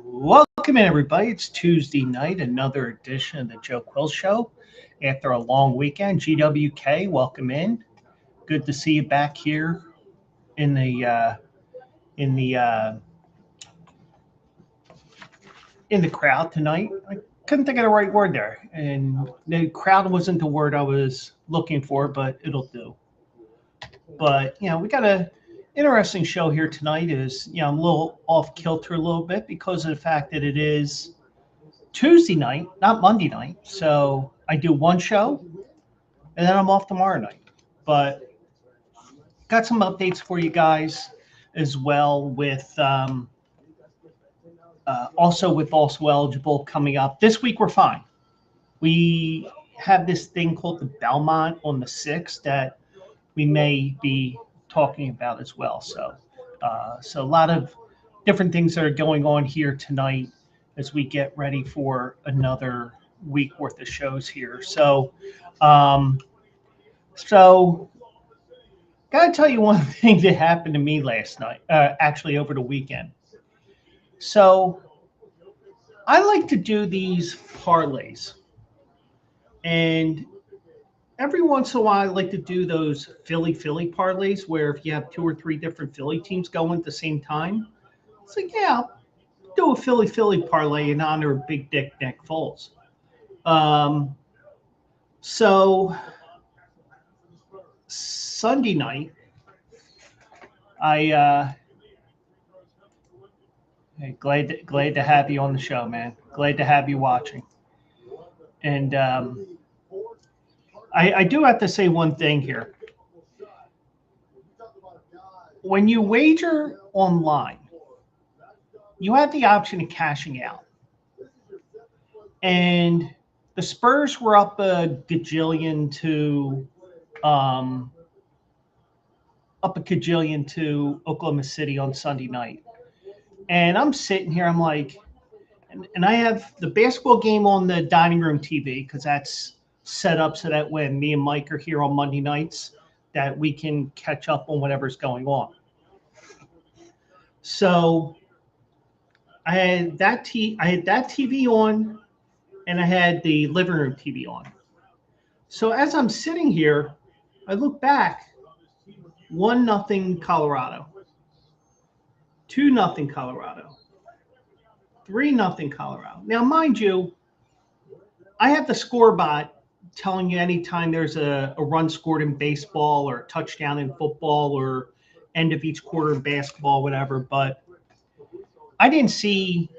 Welcome in, everybody. It's Tuesday night, another edition of the Joe Quill Show. After a long weekend, GWK, welcome in. Good to see you back here in the in the crowd tonight. I couldn't think of the right word there, and the crowd wasn't the word I was looking for, but it'll do. But we got a interesting show here tonight. I'm a little off kilter a little bit because of the fact that it is Tuesday night, not Monday night. So I do one show and then I'm off tomorrow night. But got some updates for you guys as well with also eligible coming up. This week we're fine. We have this thing called the Belmont on the 6th that we may be talking about as well. So a lot of different things that are going on here tonight as we get ready for another week worth of shows here. Um, so gotta tell you one thing that happened to me last night, actually over the weekend. So I like to do these parlays, and every once in a while I like to do those Philly parlays where if you have two or three different Philly teams going at the same time, it's like, yeah, I'll do a Philly parlay in honor of Big Dick Nick Foles. Um, so Sunday night, I hey, glad to have you on the show, man. Glad to have you watching. And I do have to say one thing here. When you wager online, you have the option of cashing out. And the Spurs were um, up a gajillion to Oklahoma City on Sunday night. And I'm sitting here, I'm like, and I have the basketball game on the dining room TV because that's set up so that when me and Mike are here on Monday nights, that we can catch up on whatever's going on. So I had that TV on, and I had the living room TV on. So as I'm sitting here, I look back, 1-0 Colorado, 2-0 Colorado, 3-0 Colorado. Now, mind you, I have the score bot telling you anytime there's a run scored in baseball or a touchdown in football or end of each quarter in basketball, whatever. But I didn't see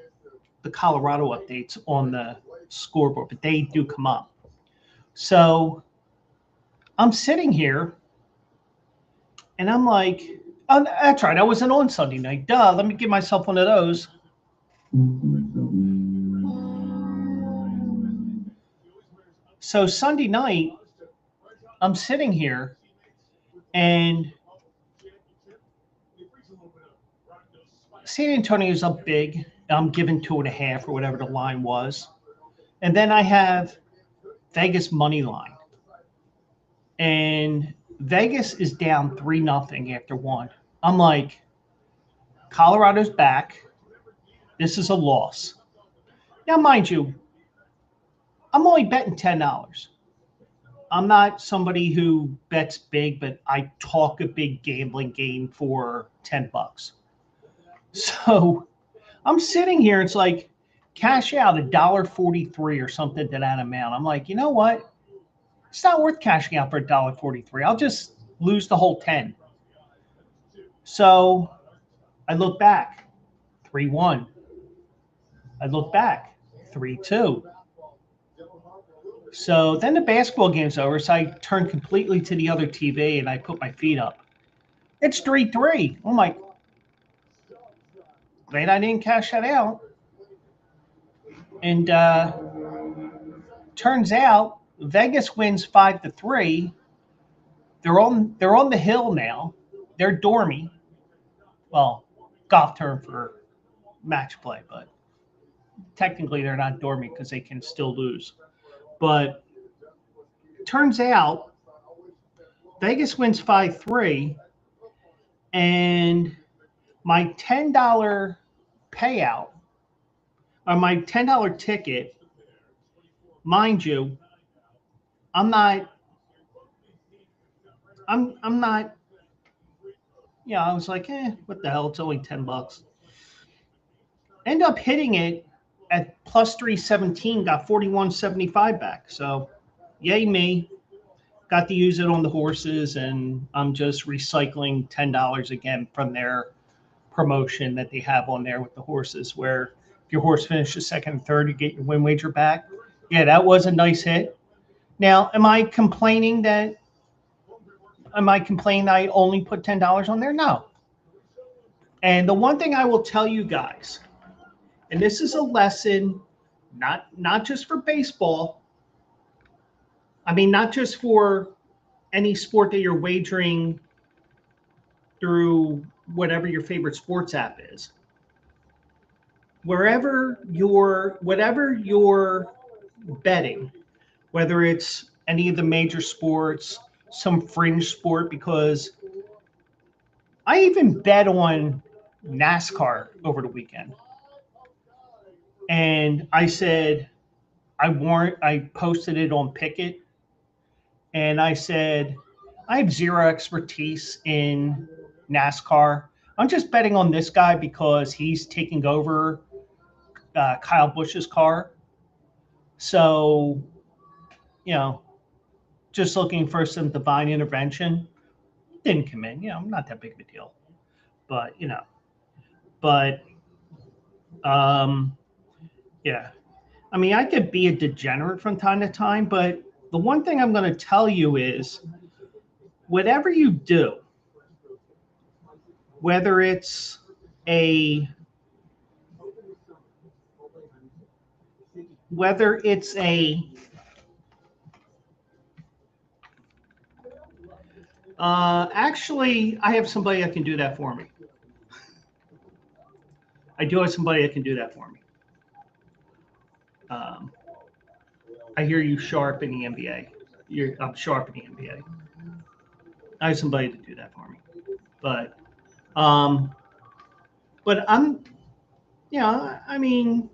the Colorado updates on the scoreboard, but they do come up. So I'm sitting here and I'm like, oh, that's right. I wasn't on Sunday night. Duh. Let me give myself one of those. So Sunday night, I'm sitting here and San Antonio's up big. I'm giving 2.5 or whatever the line was. And then I have Vegas money line. And Vegas is down 3-0 after one. I'm like, Colorado's back. This is a loss. Now, mind you, I'm only betting $10. I'm not somebody who bets big, but I talk a big gambling game for $10. So I'm sitting here. It's like cash out $1.43 or something to that amount. I'm like, you know what? It's not worth cashing out for $1.43. I'll just lose the whole 10. So I look back, 3-1. I look back, 3-2. So then the basketball game's over, so I turn completely to the other TV and I put my feet up. It's 3-3. I'm like, glad I didn't cash that out. And turns out Vegas wins 5-3. They're on the hill now. They're dormy. Well, golf term for match play, but technically they're not dormy because they can still lose. But turns out Vegas wins 5-3, and my $10 payout on my $10 ticket, mind you, I'm not, I'm not, I was like, what the hell? It's only $10. End up hitting it at plus 317, got 41.75 back. So, yay me. Got to use it on the horses, and I'm just recycling $10 again from their promotion that they have on there with the horses, where if your horse finishes second and third, you get your win wager back. Yeah, that was a nice hit. Now, am I complaining that I only put $10 on there? No. And the one thing I will tell you guys, and this is a lesson, not just for baseball. I mean, not just for any sport that you're wagering through whatever your favorite sports app is. Whatever you're betting, whether it's any of the major sports, some fringe sport, because I even bet on NASCAR over the weekend. And I said, I posted it on Picket, and I said, I have zero expertise in NASCAR. I'm just betting on this guy because he's taking over Kyle Busch's car. So, just looking for some divine intervention. Didn't come in. Not that big of a deal. But, yeah. I mean, I could be a degenerate from time to time, but the one thing I'm going to tell you is whatever you do, whether it's actually, I have somebody that can do that for me. I do have somebody that can do that for me. I hear you sharp in the NBA. I'm sharp in the NBA. I have somebody to do that for me. But I'm, I mean,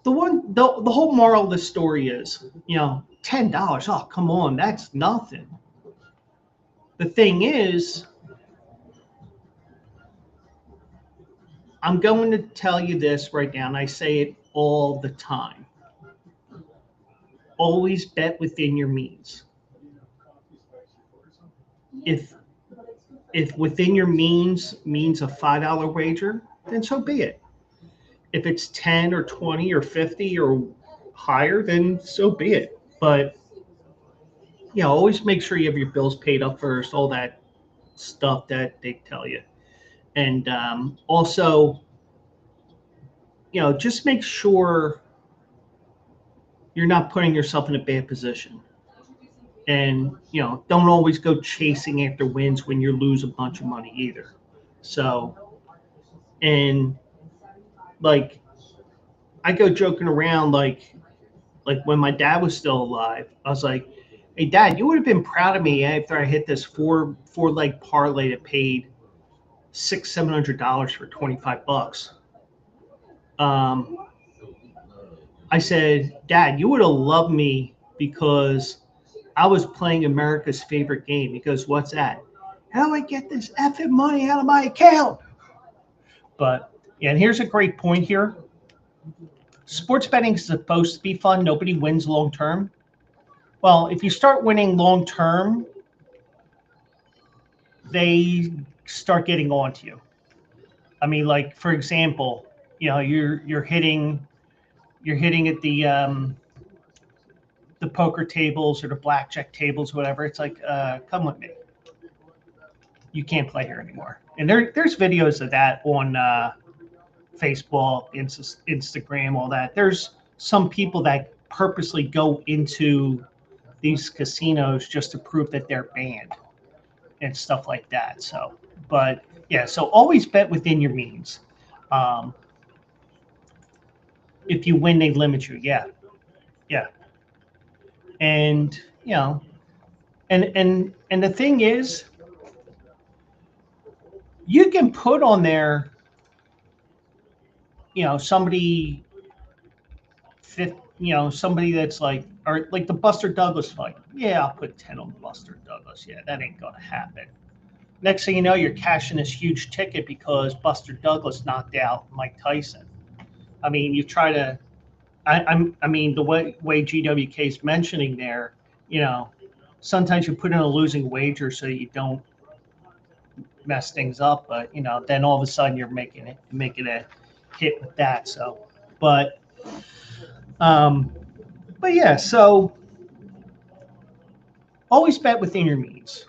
the whole moral of the story is, $10. Oh, come on, that's nothing. The thing is, I'm going to tell you this right now, and I say it all the time. Always bet within your means. If within your means a $5 wager, then so be it. If it's 10 or 20 or 50 or higher, then so be it. But always make sure you have your bills paid up first, all that stuff that they tell you. And also, just make sure you're not putting yourself in a bad position. And, don't always go chasing after wins when you lose a bunch of money either. So, and like, I go joking around like when my dad was still alive, I was like, hey, Dad, you would have been proud of me after I hit this four leg parlay that paid $700 for $25. I said, Dad, you would have loved me because I was playing America's favorite game. He goes, what's that? How do I get this effing money out of my account? But, and here's a great point here. Sports betting is supposed to be fun. Nobody wins long term. Well, if you start winning long term, they start getting on to you. I mean, like, for example, you're hitting at the poker tables or the blackjack tables, whatever. It's like, come with me. You can't play here anymore. And there's videos of that on Facebook, Instagram, all that. There's some people that purposely go into these casinos just to prove that they're banned and stuff like that. So, but yeah, so always bet within your means. If you win, they limit you. Yeah. And and the thing is, you can put on there somebody somebody that's like, or like the Buster Douglas fight. Yeah, I'll put 10 on Buster Douglas. Yeah, that ain't gonna happen. Next thing you know, you're cashing this huge ticket because Buster Douglas knocked out Mike Tyson. I mean, you try to. I mean, the way GWK is mentioning there, you know, sometimes you put in a losing wager so you don't mess things up, but then all of a sudden you're making a hit with that. So, but um, but yeah, so always bet within your means.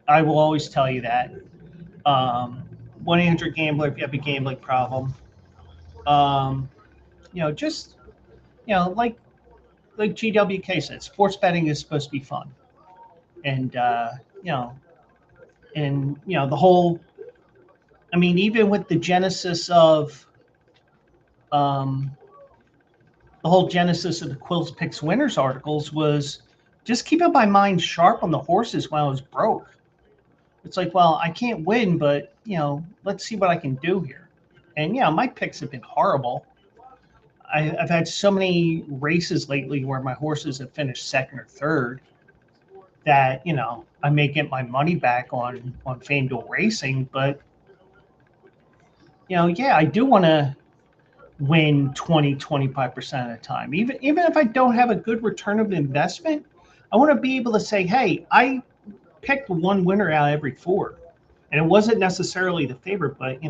I will always tell you that. 1-800-GAMBLER if you have a gambling problem. Um, just like GWK said, sports betting is supposed to be fun, and you know, the whole. I mean, even with the genesis of um, the whole genesis of the Quills Picks Winners articles was just keeping my mind sharp on the horses while I was broke. It's like, well, I can't win, but let's see what I can do here. And yeah, my picks have been horrible. I've had so many races lately where my horses have finished second or third that I may get my money back on FanDuel Racing, but yeah, I do want to win 20-25% of the time. Even if I don't have a good return of investment, I want to be able to say, hey, I picked one winner out of every four. And it wasn't necessarily the favorite, but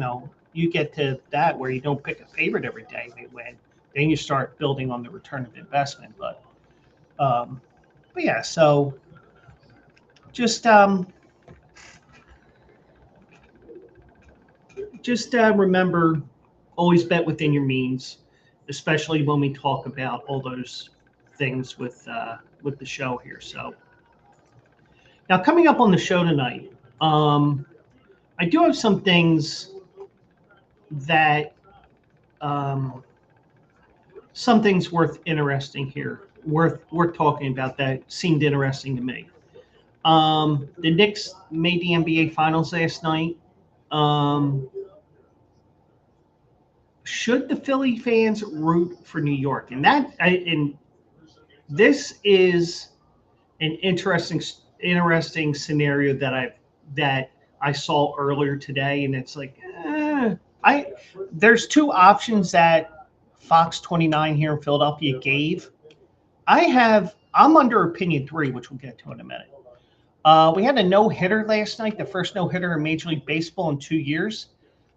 you get to that where you don't pick a favorite every day, they win. Then you start building on the return of investment. But yeah, so just remember, always bet within your means, especially when we talk about all those things with the show here. So now coming up on the show tonight, I do have some things that some things worth talking about that seemed interesting to me. The Knicks made the NBA Finals last night. Should the Philly fans root for New York? And this is an interesting scenario that I saw earlier today, and it's like, there's two options that Fox 29 here in Philadelphia gave. I'm under opinion 3, which we'll get to in a minute. We had a no-hitter last night, the first no-hitter in Major League Baseball in 2 years.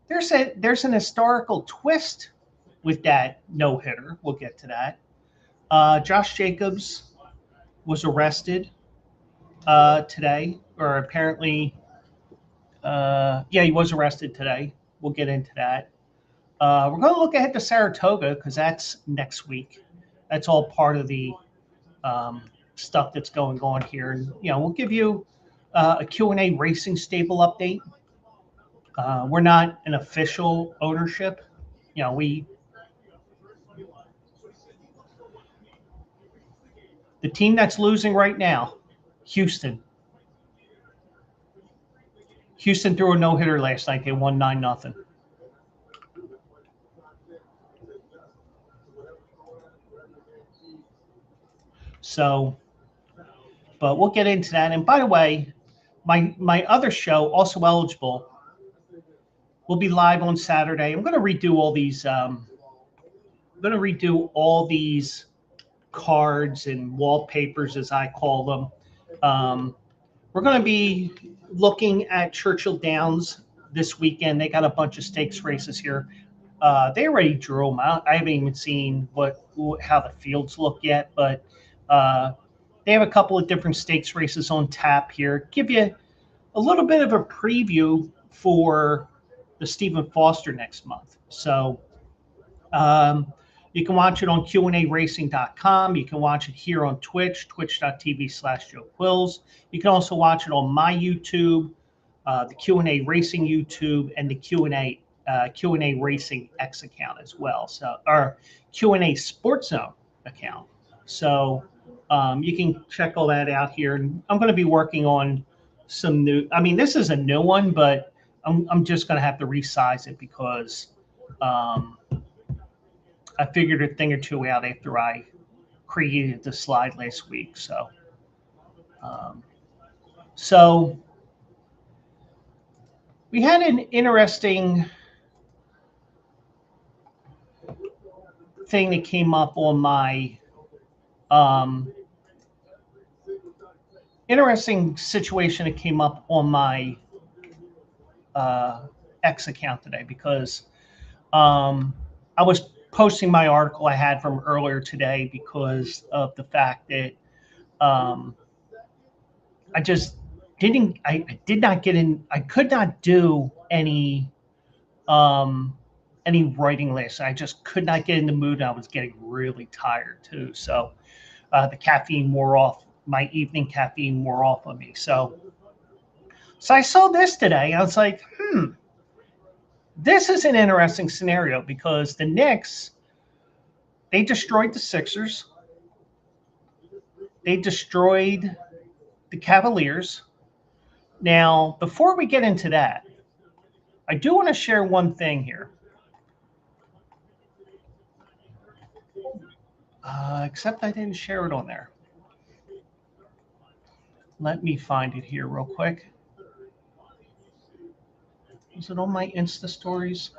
There's an historical twist with that no-hitter. We'll get to that. Josh Jacobs was arrested today, or apparently, yeah, he was arrested today. We'll get into that. We're going to look ahead to Saratoga because that's next week. That's all part of the stuff that's going on here. And, we'll give you a Q&A racing stable update. We're not an official ownership. The team that's losing right now, Houston. Houston threw a no-hitter last night. They won 9-0. So, but we'll get into that. And by the way, my other show, Also Eligible, will be live on Saturday. I'm going to redo all these cards and wallpapers, as I call them. We're going to be looking at Churchill Downs this weekend. They got a bunch of stakes races here. They already drew them out. I haven't even seen how the fields look yet, but they have a couple of different stakes races on tap here. Give you a little bit of a preview for the Stephen Foster next month. So you can watch it on QandARacing.com. You can watch it here on Twitch, twitch.tv/Joe Quills. You can also watch it on my YouTube, the Q&A Racing YouTube, and the Q&A Racing X account as well. So, our Q&A Sports Zone account. So you can check all that out here. And I'm going to be working on some new. I mean, this is a new one, but I'm just going to have to resize it because I figured a thing or two out after I created the slide last week. Um, so we had an interesting thing that came up on my interesting situation that came up on my X account today because I was posting my article I had from earlier today because of the fact that I just didn't. I did not get in. I could not do any writing list. I just could not get in the mood. I was getting really tired too. So the caffeine wore off. My evening caffeine wore off on me. So I saw this today. I was like, this is an interesting scenario because the Knicks, they destroyed the Sixers. They destroyed the Cavaliers. Now, before we get into that, I do want to share one thing here. Except I didn't share it on there. Let me find it here real quick. Is it on my Insta stories?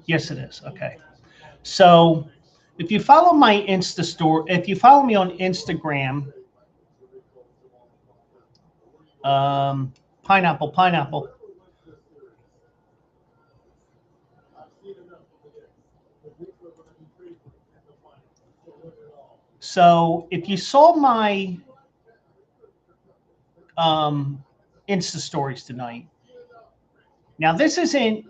Yes, it is. Okay. So if you follow my Insta story, if you follow me on Instagram, pineapple. So if you saw my Insta stories tonight, now this isn't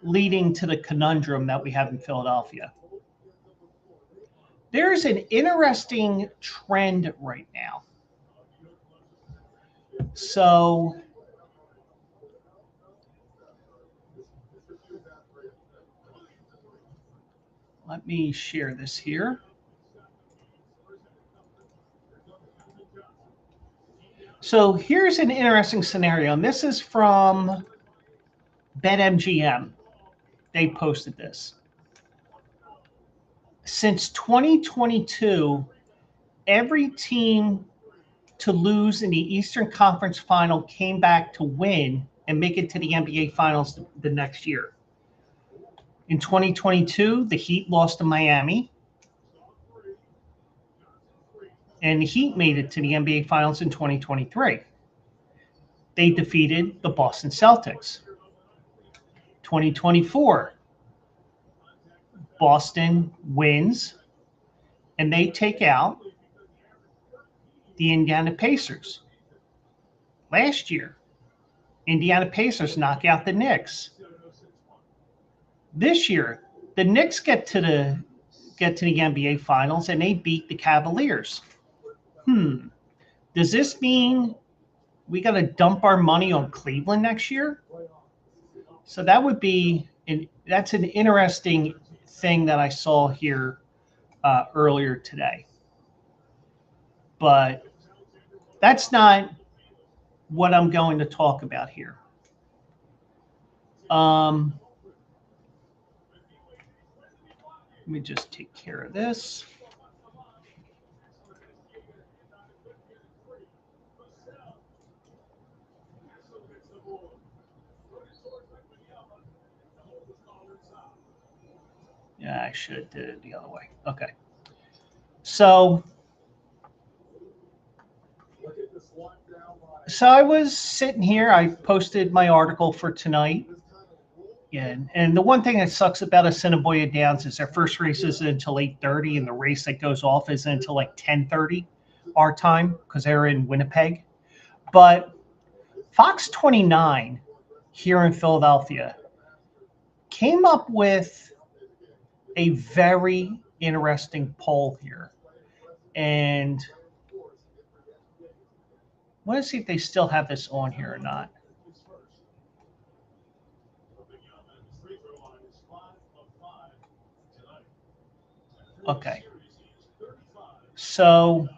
leading to the conundrum that we have in Philadelphia. There's an interesting trend right now. So let me share this here. So here's an interesting scenario, and this is from BetMGM. They posted this. Since 2022, every team to lose in the Eastern Conference Final came back to win and make it to the NBA Finals the next year. In 2022, the Heat lost to Miami, and the Heat made it to the NBA Finals in 2023. They defeated the Boston Celtics. 2024, Boston wins, and they take out the Indiana Pacers. Last year, Indiana Pacers knock out the Knicks. This year, the Knicks get to the NBA Finals and they beat the Cavaliers. Does this mean we got to dump our money on Cleveland next year? So that would be that's an interesting thing that I saw here earlier today. But that's not what I'm going to talk about here. Let me just take care of this. Yeah, I should have did it the other way. Okay. So I was sitting here. I posted my article for tonight. Yeah, and the one thing that sucks about Assiniboia Downs is their first race isn't until 8:30, and the race that goes off isn't until like 10:30 our time because they're in Winnipeg. But Fox 29 here in Philadelphia came up with a very interesting poll here. And I want to see if they still have this on here or not. Okay. So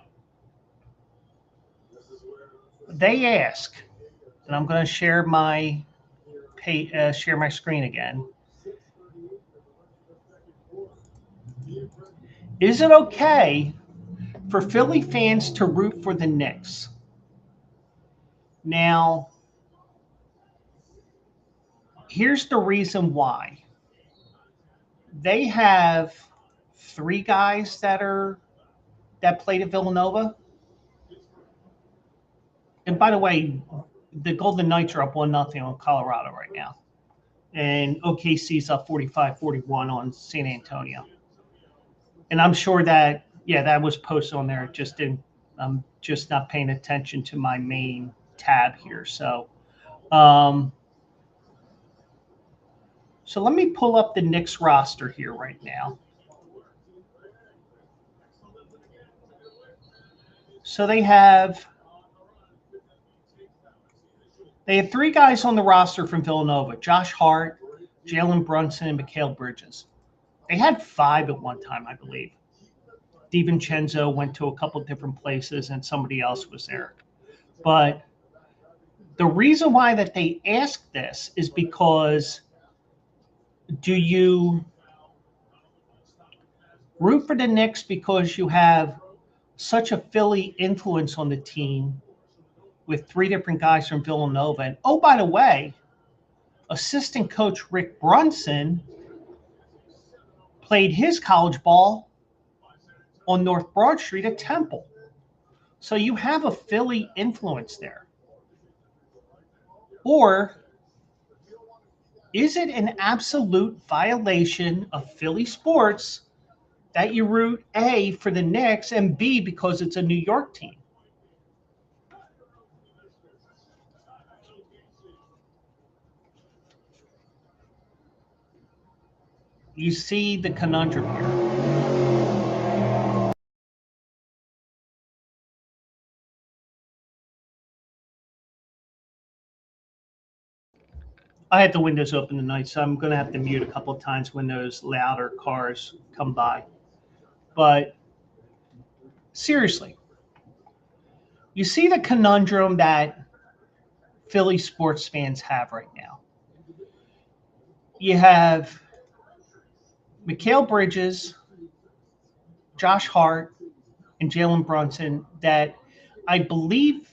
they ask, and I'm going to share my share my screen again. Is it okay for Philly fans to root for the Knicks? Now, here's the reason why. They have 3 guys that played at Villanova. And by the way, the Golden Knights are up 1-0 on Colorado right now. And OKC's up 45-41 on San Antonio. And I'm sure that, yeah, that was posted on there. I'm just not paying attention to my main tab here. So let me pull up the Knicks roster here right now. So they have 3 guys on the roster from Villanova: Josh Hart, Jalen Brunson, and Mikal Bridges. They had 5 at one time, I believe. DiVincenzo went to a couple different places, and somebody else was there. But the reason why that they asked this is because, do you root for the Knicks because you have such a Philly influence on the team with 3 different guys from Villanova? And oh, by the way, assistant coach Rick Brunson played his college ball on North Broad Street at Temple. So you have a Philly influence there. Or is it an absolute violation of Philly sports that you root A, for the Knicks, and B, because it's a New York team? You see the conundrum here. I had the windows open tonight, so I'm going to have to mute a couple of times when those louder cars come by. But seriously, you see the conundrum that Philly sports fans have right now. You have Mikal Bridges, Josh Hart, and Jalen Brunson that I believe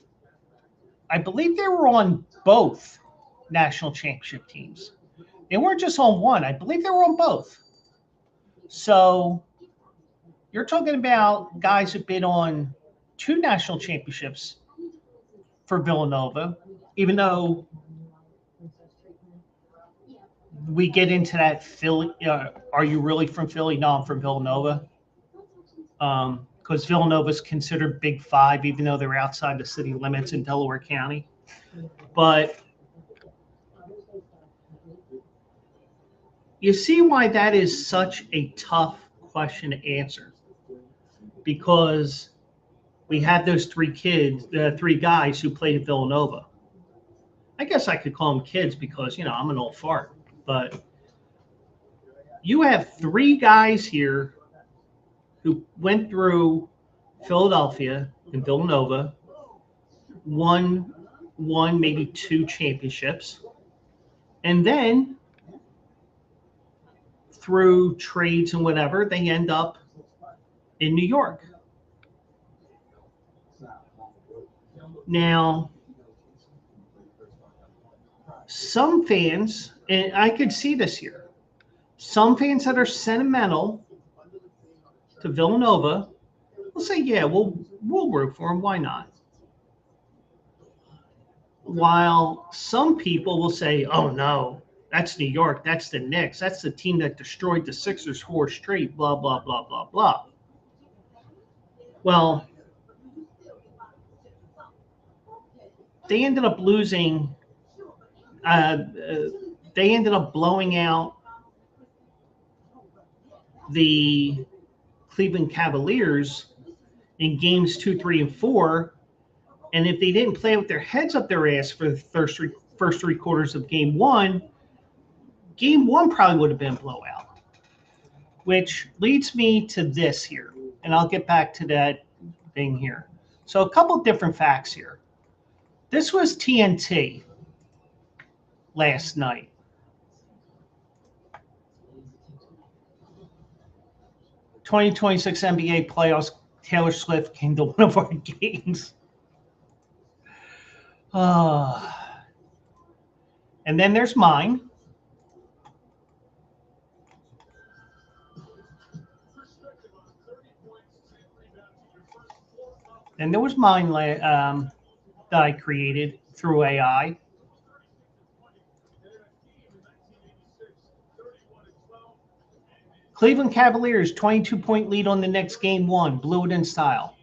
they were on both national championship teams. They weren't just on one. I believe they were on both. So you're talking about guys who've been on 2 national championships for Villanova, even though we get into that Philly. Are you really from Philly? No, I'm from Villanova. Because Villanova is considered Big 5, even though they're outside the city limits in Delaware County. But you see why that is such a tough question to answer. Because we had those 3 guys who played at Villanova. I guess I could call them kids because, I'm an old fart. But you have 3 guys here who went through Philadelphia and Villanova, won maybe 2 championships, and then through trades and whatever, they end up in New York. Now, some fans, and I could see this here, some fans that are sentimental to Villanova will say, yeah, we'll root for them. Why not? While some people will say, oh, no, that's New York. That's the Knicks. That's the team that destroyed the Sixers 4 straight, blah, blah, blah, blah, blah. Well, they ended up losing. They ended up blowing out the Cleveland Cavaliers in games 2, 3, and 4. And if they didn't play with their heads up their ass for the first 3 quarters of game 1 probably would have been a blowout. Which leads me to this here. And I'll get back to that thing here. So a couple different facts here. This was TNT. last night. '26 NBA playoffs. Taylor Swift came to one of our games. And then there's mine. And there was mine that I created through AI. Cleveland Cavaliers, 22-point lead on the Knicks, game one. Blew it in style.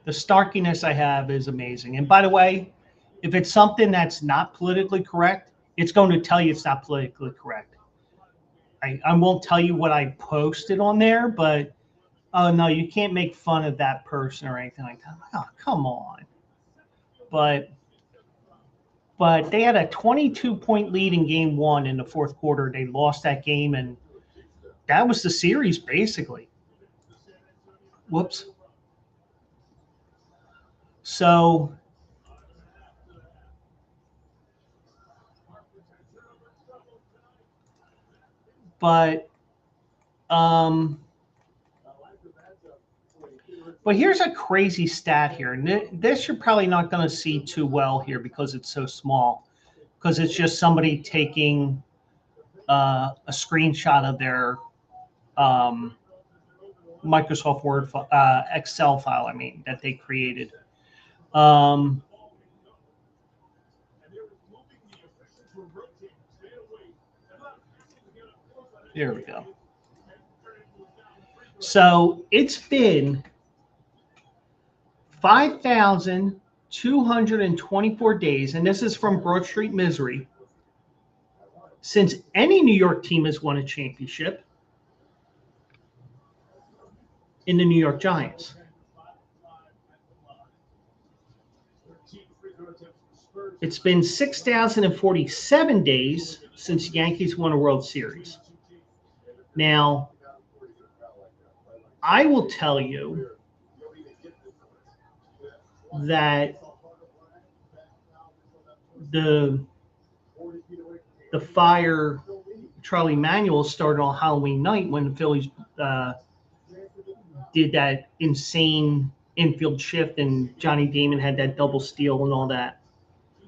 The snarkiness I have is amazing. And by the way, if it's something that's not politically correct, it's going to tell you it's not politically correct. I won't tell you what I posted on there, but oh no, you can't make fun of that person or anything like that. Oh, come on. But they had a 22-point lead in game one in the fourth quarter. They lost that game, and that was the series basically. Whoops. So but here's a crazy stat here. And this you're probably not going to see too well here because it's so small, because it's just somebody taking a screenshot of their Microsoft Word Excel file, that they created. There we go. So it's been 5,224 days, and this is from Broad Street Misery, since any New York team has won a championship in the New York Giants. It's been 6,047 days since Yankees won a World Series. Now, I will tell you that the fire Charlie Manuel started on Halloween night when the Phillies did that insane infield shift and Johnny Damon had that double steal and all that.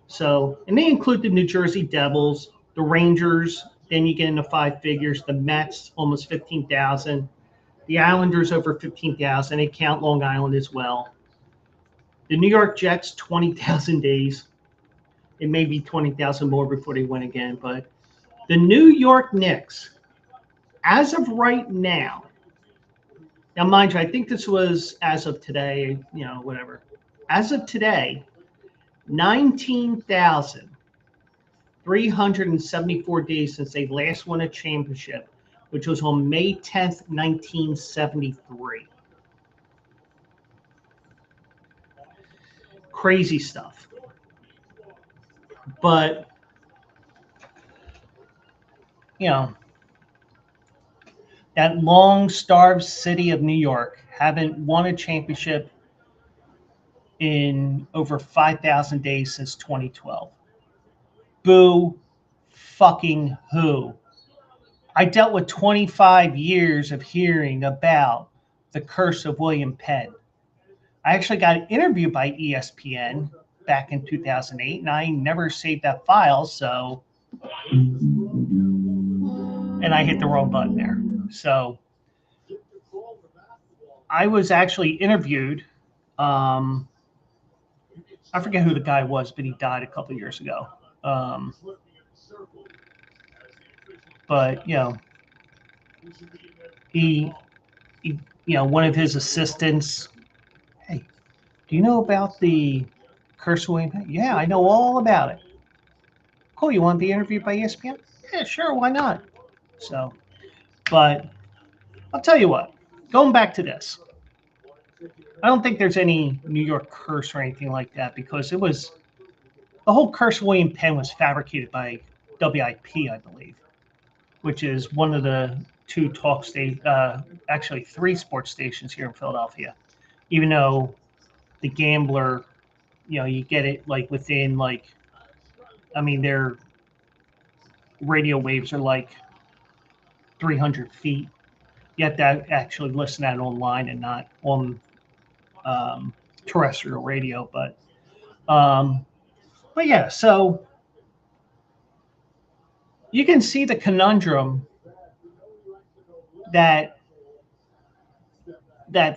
So, and they include the New Jersey Devils, the Rangers, then you get into five figures, the Mets, almost 15,000, the Islanders over 15,000, they count Long Island as well. The New York Jets, 20,000 days. It may be 20,000 more before they win again, but the New York Knicks, as of right now, mind you, I think this was as of today, whatever. As of today, 19,374 days since they last won a championship, which was on May 10th, 1973. Crazy stuff. But, that long-starved city of New York haven't won a championship in over 5,000 days since 2012. Boo fucking who. I dealt with 25 years of hearing about the curse of William Penn. I actually got interviewed by ESPN back in 2008, and I never saved that file, so... And I hit the wrong button there. So I was actually interviewed. I forget who the guy was, but he died a couple of years ago. But he one of his assistants. Hey, do you know about the curse of William Penn? Yeah, I know all about it. Cool. You want to be interviewed by ESPN? Yeah, sure. Why not? So, but I'll tell you what. Going back to this, I don't think there's any New York curse or anything like that, because it was the whole curse of William Penn was fabricated by WIP, I believe, which is one of the two actually three sports stations here in Philadelphia. Even though the Gambler you get it like within like, I mean, their radio waves are like 300 feet. You have to actually listen to that online and not on terrestrial radio. But yeah, so you can see the conundrum that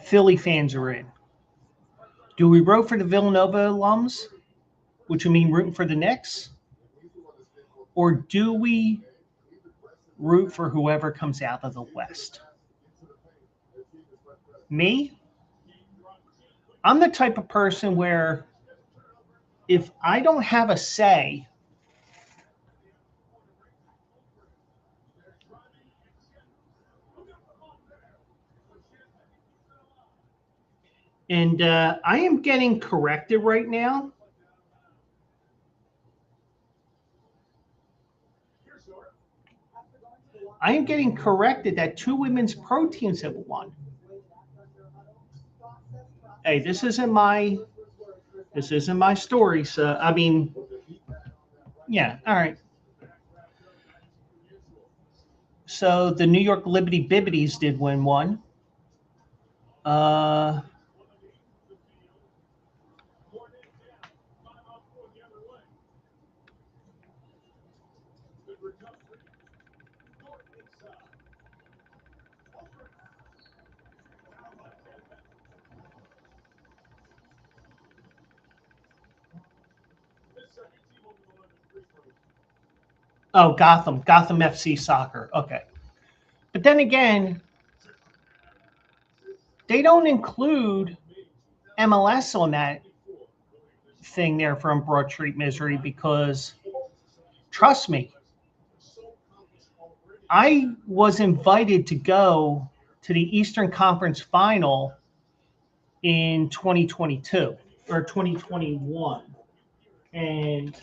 Philly fans are in. Do we root for the Villanova alums, which would mean rooting for the Knicks? Or do we root for whoever comes out of the West? Me, I'm the type of person where if I don't have a say, and I am getting corrected right now. I am getting corrected that 2 women's pro teams have won. Hey, this isn't my story. So I mean, yeah, all right. So the New York Liberty Bibbities did win one. Uh, oh, Gotham FC Soccer. Okay, but then again, they don't include MLS on that thing there from Broad Street Misery because, trust me, I was invited to go to the Eastern Conference Final in 2022 or 2021, and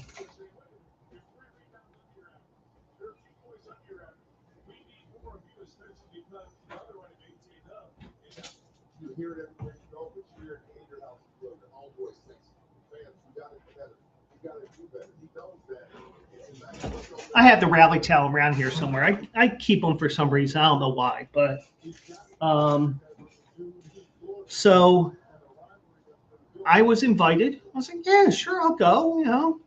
I have the rally towel around here somewhere. I keep them for some reason. I don't know why, but so I was invited. I was like, yeah, sure, I'll go.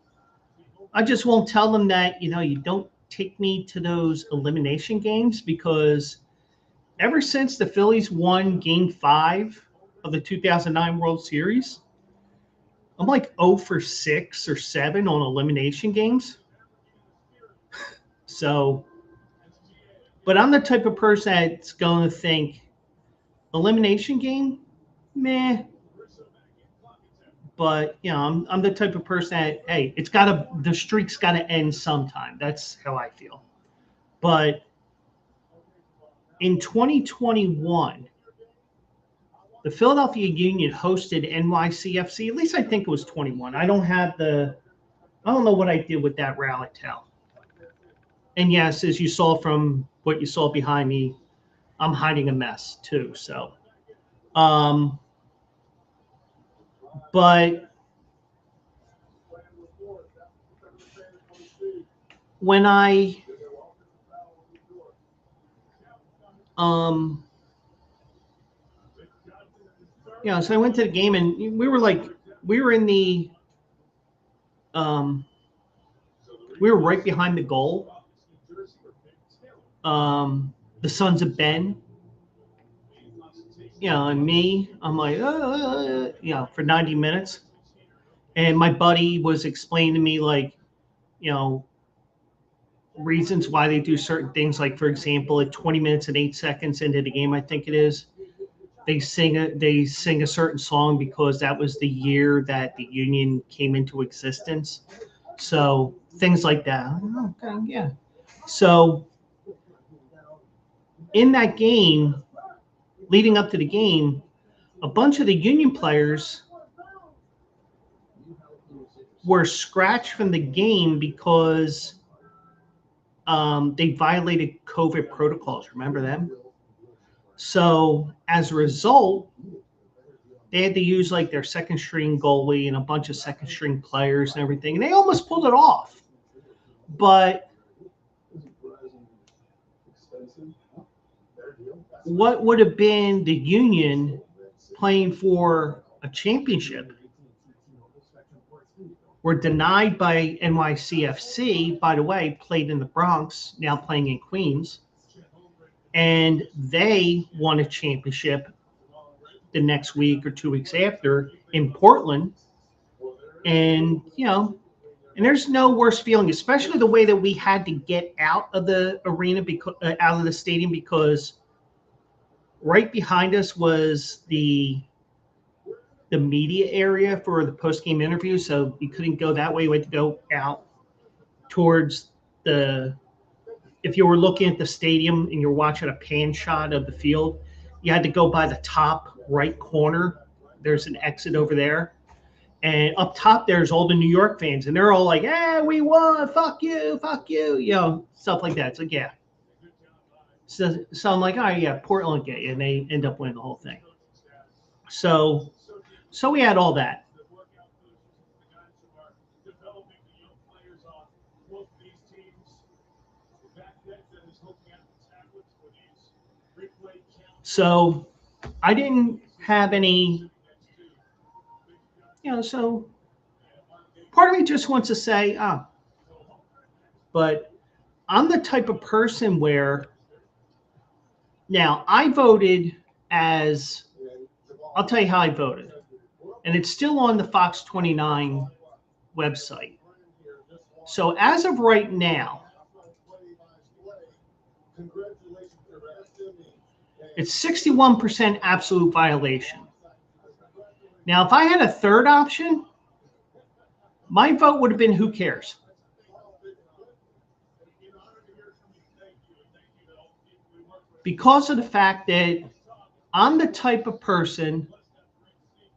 I just won't tell them that, you don't take me to those elimination games because ever since the Phillies won Game 5 of the 2009 World Series, I'm like 0 for 6 or 7 on elimination games. So, but I'm the type of person that's going to think elimination game, meh. But I'm the type of person that, hey, the streak's got to end sometime. That's how I feel. But in 2021, the Philadelphia Union hosted NYCFC. At least I think it was 21. I don't know what I did with that rally towel. And yes, as you saw from what you saw behind me, I'm hiding a mess too. So, but when so I went to the game and we were in the, we were right behind the goal. The Sons of Ben, and me, I'm like, for 90 minutes. And my buddy was explaining to me, like, reasons why they do certain things. Like, for example, at 20 minutes and 8 seconds into the game, I think it is, they sing a certain song because that was the year that the Union came into existence. So things like that. Okay, yeah. So in that game, leading up to the game, a bunch of the Union players were scratched from the game because they violated COVID protocols. Remember them? So as a result, they had to use like their second string goalie and a bunch of second string players and everything, and they almost pulled it off. But what would have been the Union playing for a championship were denied by NYCFC, by the way, played in the Bronx, now playing in Queens, and they won a championship the next week or 2 weeks after in Portland. And, and there's no worse feeling, especially the way that we had to get out of the arena, out of the stadium, because right behind us was the media area for the post-game interview, so you couldn't go that way. We had to go out towards if you were looking at the stadium and you're watching a pan shot of the field, you had to go by the top right corner. There's an exit over there. And up top, there's all the New York fans, and they're all like, "Hey, we won! Fuck you! Fuck you!" Stuff like that. It's like, yeah. So I'm like, "Oh yeah, Portland get you," and they end up winning the whole thing. So we had all that. So I didn't have any, so part of me just wants to say, but I'm the type of person where now I voted as, I'll tell you how I voted. And it's still on the Fox 29 website. So as of right now, it's 61% absolute violation. Now, if I had a third option, my vote would have been who cares? Because of the fact that I'm the type of person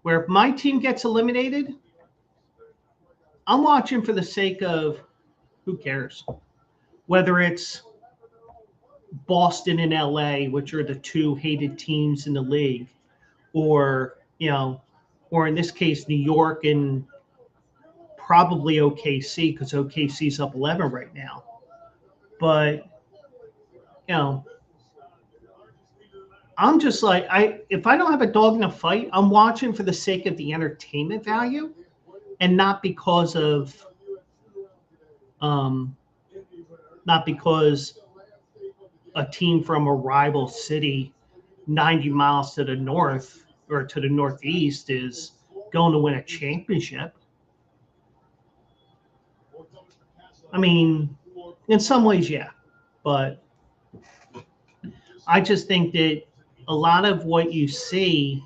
where if my team gets eliminated, I'm watching for the sake of who cares? Whether it's Boston and LA, which are the two hated teams in the league, or or in this case, New York and probably OKC, because OKC's up 11 right now. But I'm just like, if I don't have a dog in a fight, I'm watching for the sake of the entertainment value, and not because of not because a team from a rival city 90 miles to the north or to the northeast is going to win a championship. I mean, in some ways, yeah. But I just think that a lot of what you see,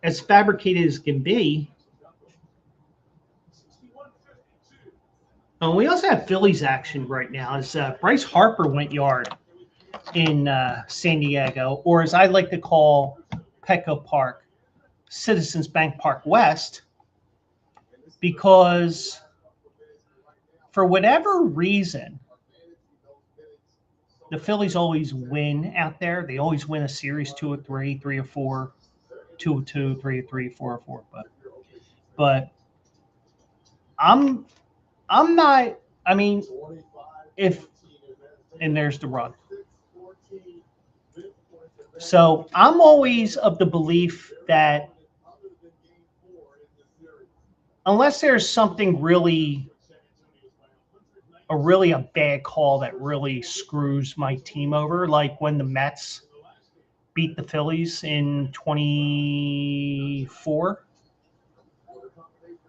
as fabricated as can be. And we also have Phillies action right now. As Bryce Harper went yard in San Diego, or as I like to call Petco Park, Citizens Bank Park West, because for whatever reason, the Phillies always win out there. They always win a series 2-3, 3-4, 2-2, 3-3, 4-4. But I'm not. I mean, and there's the run. So I'm always of the belief that unless there's something really a bad call that really screws my team over, like when the Mets beat the Phillies in 24.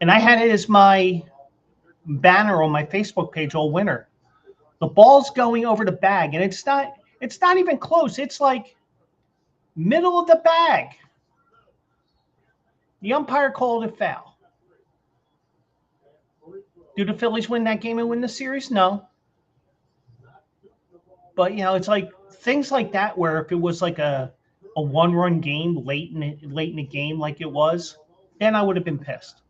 And I had it as my banner on my Facebook page all winter. The ball's going over the bag, and it's not even close. It's like middle of the bag. The umpire called it foul. Do the Phillies win that game and win the series? No. But it's like things like that where if it was like a one-run game late in the game like it was, then I would have been pissed.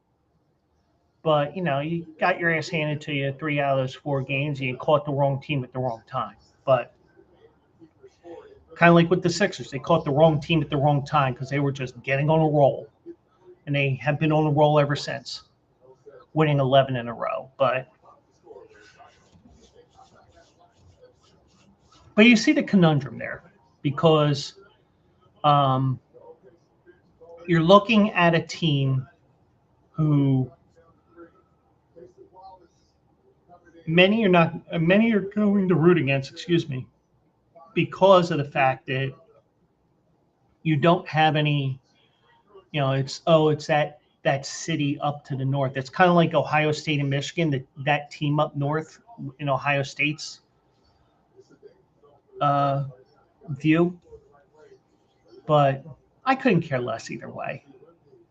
But you got your ass handed to you 3 out of those 4 games, and you caught the wrong team at the wrong time. But Kind of like with the Sixers. They caught the wrong team at the wrong time because they were just getting on a roll. And they have been on a roll ever since, winning 11 in a row. But you see the conundrum there because you're looking at a team who many are going to root against, because of the fact that you don't have any, it's that city up to the north. It's kind of like Ohio State and Michigan, that team up north in Ohio State's view. But I couldn't care less either way.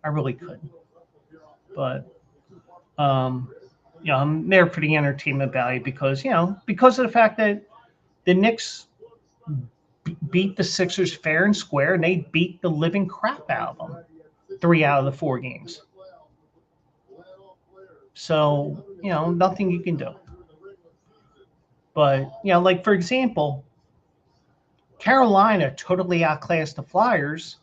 I really couldn't. But I'm there for the entertainment value because of the fact that the Knicks beat the Sixers fair and square, and they beat the living crap out of them 3 out of the 4 games. So, nothing you can do. But, like, for example, Carolina totally outclassed the Flyers,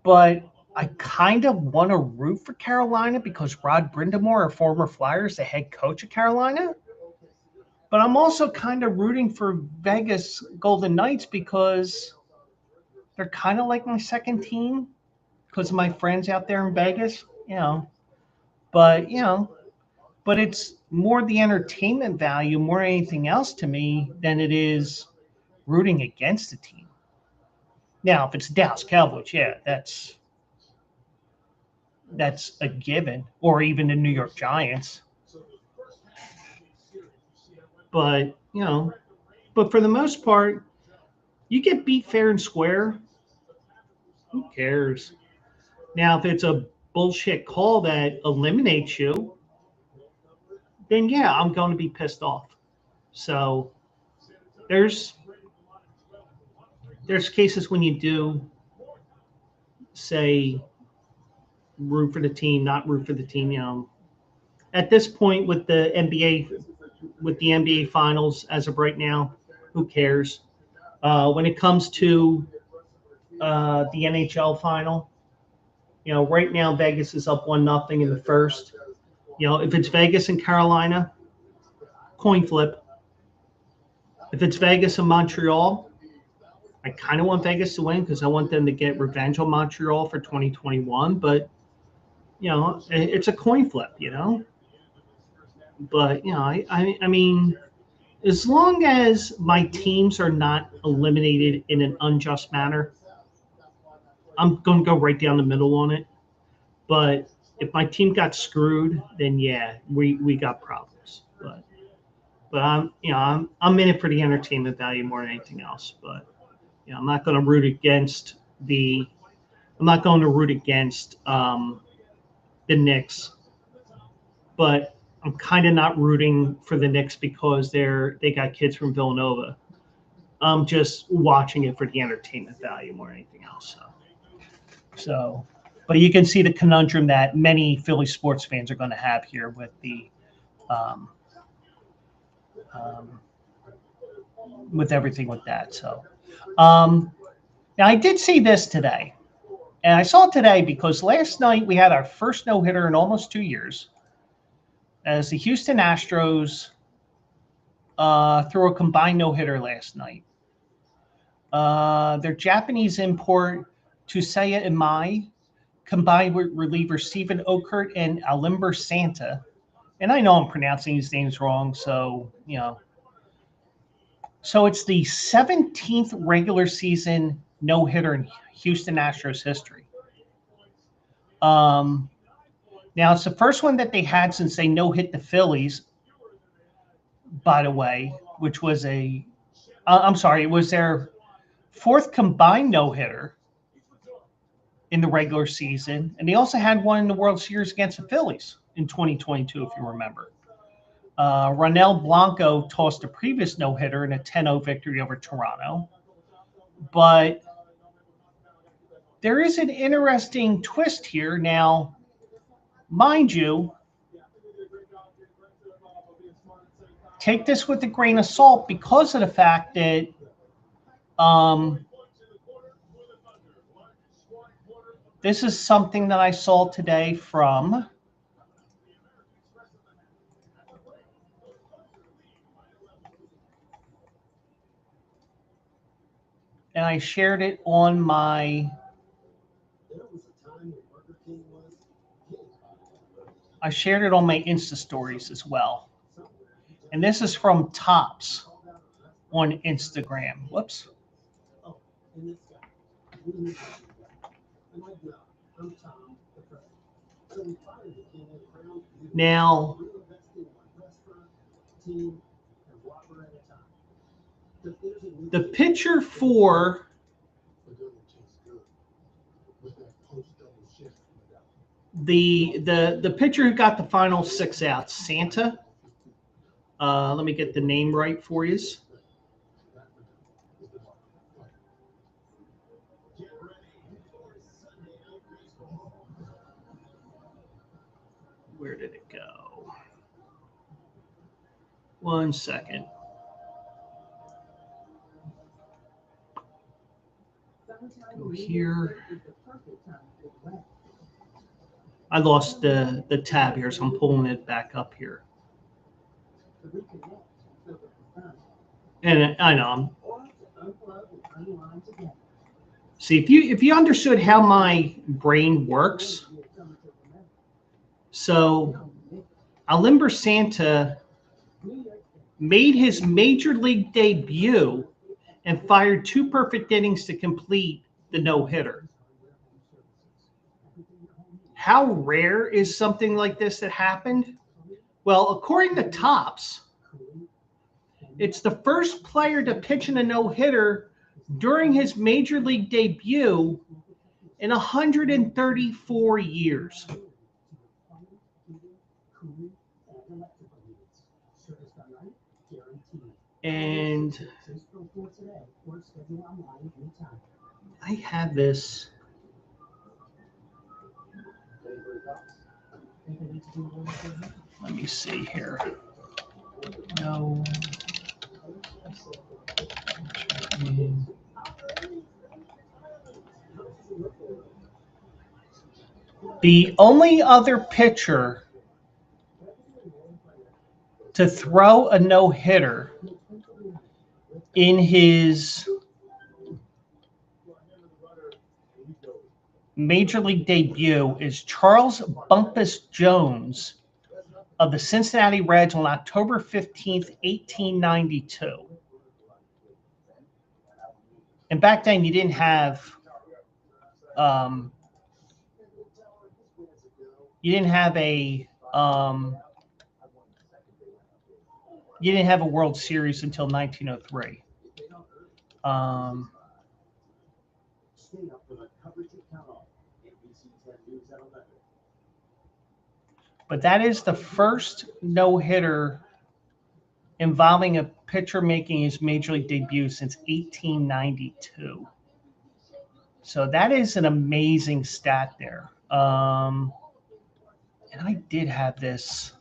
but I kind of want to root for Carolina because Rod Brindamore, a former Flyer, is the head coach of Carolina. But I'm also kind of rooting for Vegas Golden Knights because they're kind of like my second team because of my friends out there in Vegas, But, but it's more the entertainment value more than anything else to me than it is rooting against the team. Now, if it's Dallas Cowboys, yeah, that's a given, or even the New York Giants. But, but for the most part, you get beat fair and square. Who cares? Now, if it's a bullshit call that eliminates you, then yeah, I'm going to be pissed off. So there's cases when you do say root for the team, not root for the team. At this point with the NBA finals as of right now, who cares? When it comes to the NHL final, right now Vegas is up 1-0 in the first. If it's Vegas and Carolina, coin flip. If it's Vegas and Montreal, I kind of want Vegas to win because I want them to get revenge on Montreal for 2021. But, it's a coin flip, But, I mean, as long as my teams are not eliminated in an unjust manner, I'm going to go right down the middle on it. But if my team got screwed, then yeah, we got problems. But I'm in it for the entertainment value more than anything else. But I'm not going to root against the Knicks. But I'm kind of not rooting for the Knicks because they got kids from Villanova. I'm just watching it for the entertainment value more than anything else. So, but you can see the conundrum that many Philly sports fans are going to have here with the with everything with that. So, now I did see this today, and I saw it today because last night we had our first no-hitter in almost 2 years, as the Houston Astros threw a combined no-hitter last night. Their Japanese import Tusaya Imai combined with reliever Stephen Okert and Alimber Santa. And I know I'm pronouncing these names wrong, so, So it's the 17th regular season no-hitter in Houston Astros history. Now, it's the first one that they had since they no-hit the Phillies, by the way, which was it was their 4th combined no-hitter in the regular season. And they also had one in the World Series against the Phillies in 2022, if you remember. Ronel Blanco tossed a previous no-hitter in a 10-0 victory over Toronto. But there is an interesting twist here. Now, mind you, take this with a grain of salt because of the fact that This is something that I saw today from and I shared it on my Insta stories as well. And this is from Tops on Instagram. Whoops. Now, the pitcher for the pitcher who got the final 6 outs, Santa. Let me get the name right for you. Where did it go? 1 second. Go here. I lost the tab here, so I'm pulling it back up here. And I know see if you understood how my brain works. So Alimber Santa made his major league debut and fired 2 perfect innings to complete the no-hitter. How rare is something like this that happened? Well, according to Tops, it's the first player to pitch in a no-hitter during his major league debut in 134 years. And I have this. Let me see here. No. The only other pitcher to throw a no-hitter in his major league debut is Charles Bumpus Jones of the Cincinnati Reds on October 15th, 1892. And back then you didn't have a World Series until 1903. But that is the first no-hitter involving a pitcher making his major league debut since 1892. So that is an amazing stat there. And I did have this.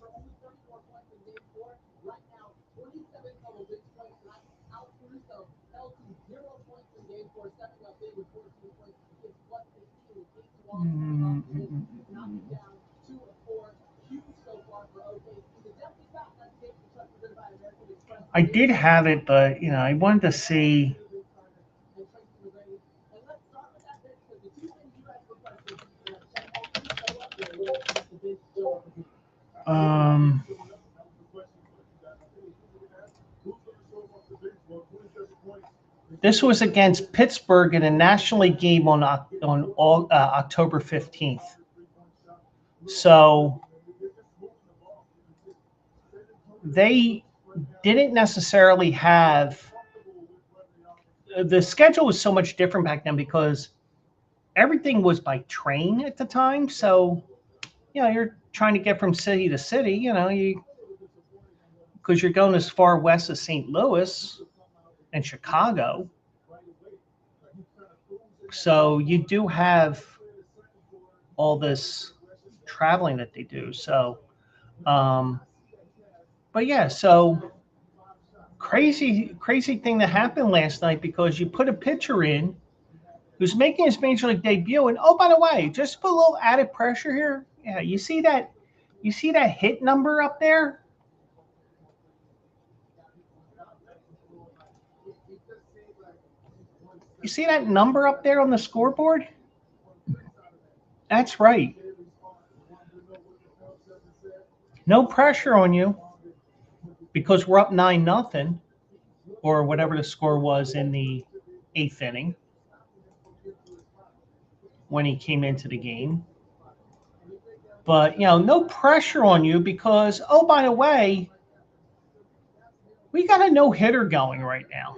I did have it, but I wanted to see. This was against Pittsburgh in a National League game on October 15th. So they didn't necessarily have the schedule was so much different back then because everything was by train at the time. So, you're trying to get from city to city, because you're going as far west as St. Louis and Chicago. So you do have all this traveling that they do. So, but yeah, so crazy thing that happened last night, because you put a pitcher in who's making his major league debut, and oh, by the way, just put a little added pressure here. Yeah, you see that hit number up there? You see that number up there on the scoreboard? That's right. No pressure on you, because we're up 9-0, or whatever the score was in the 8th inning when he came into the game. But, no pressure on you, because, oh, by the way, we got a no-hitter going right now.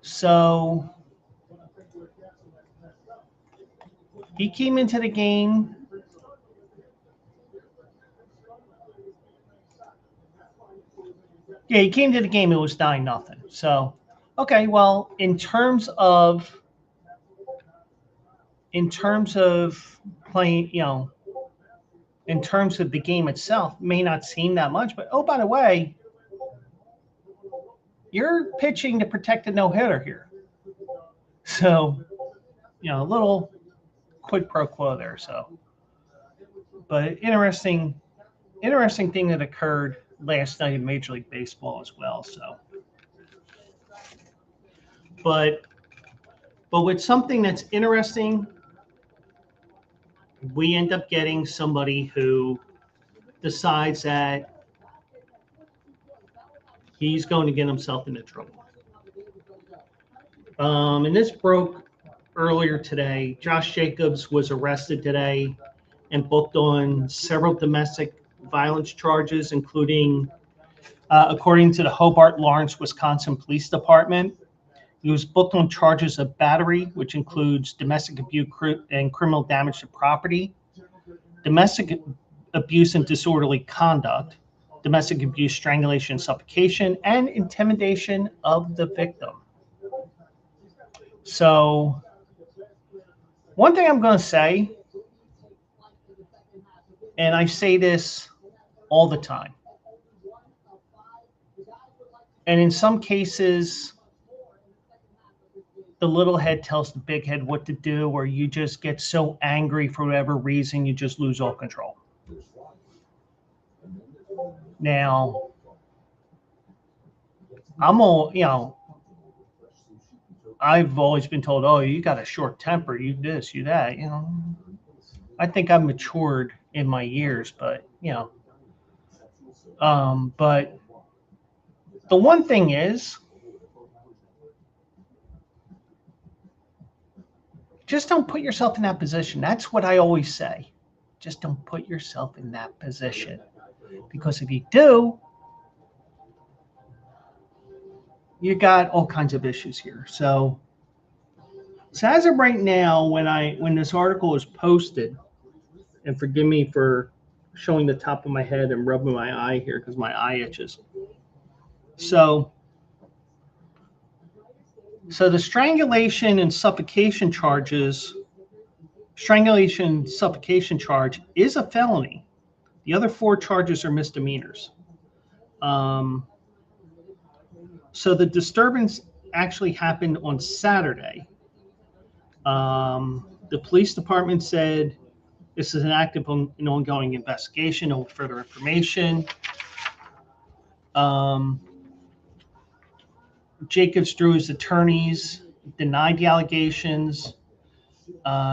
So he came into the game. Yeah, he came to the game. It was 9-0. So, okay. Well, in terms of playing, in terms of the game itself, may not seem that much. But oh, by the way, you're pitching to protect a no-hitter here. So, a little quid pro quo there. So, but interesting thing that occurred last night in Major League Baseball as well. So, but with something that's interesting, we end up getting somebody who decides that he's going to get himself into trouble. And this broke earlier today. Josh Jacobs was arrested today and booked on several domestic violence charges, including, according to the Hobart Lawrence, Wisconsin Police Department, he was booked on charges of battery, which includes domestic abuse and criminal damage to property, domestic abuse and disorderly conduct, domestic abuse, strangulation, suffocation, and intimidation of the victim. So, one thing I'm going to say, and I say this all the time, and in some cases, the little head tells the big head what to do, or you just get so angry for whatever reason, you just lose all control. Now, I've always been told, oh, you got a short temper, you this, you that, I think I've matured in my years, but, but the one thing is, just don't put yourself in that position. That's what I always say. Just don't put yourself in that position. Because if you do, you got all kinds of issues here. So as of right now, when this article is posted, and forgive me for showing the top of my head and rubbing my eye here because my eye itches. So the strangulation and suffocation charge is a felony. The other 4 charges are misdemeanors. So the disturbance actually happened on Saturday. The police department said this is an active and ongoing investigation. No further information. Jacobs, through his attorneys, denied the allegations.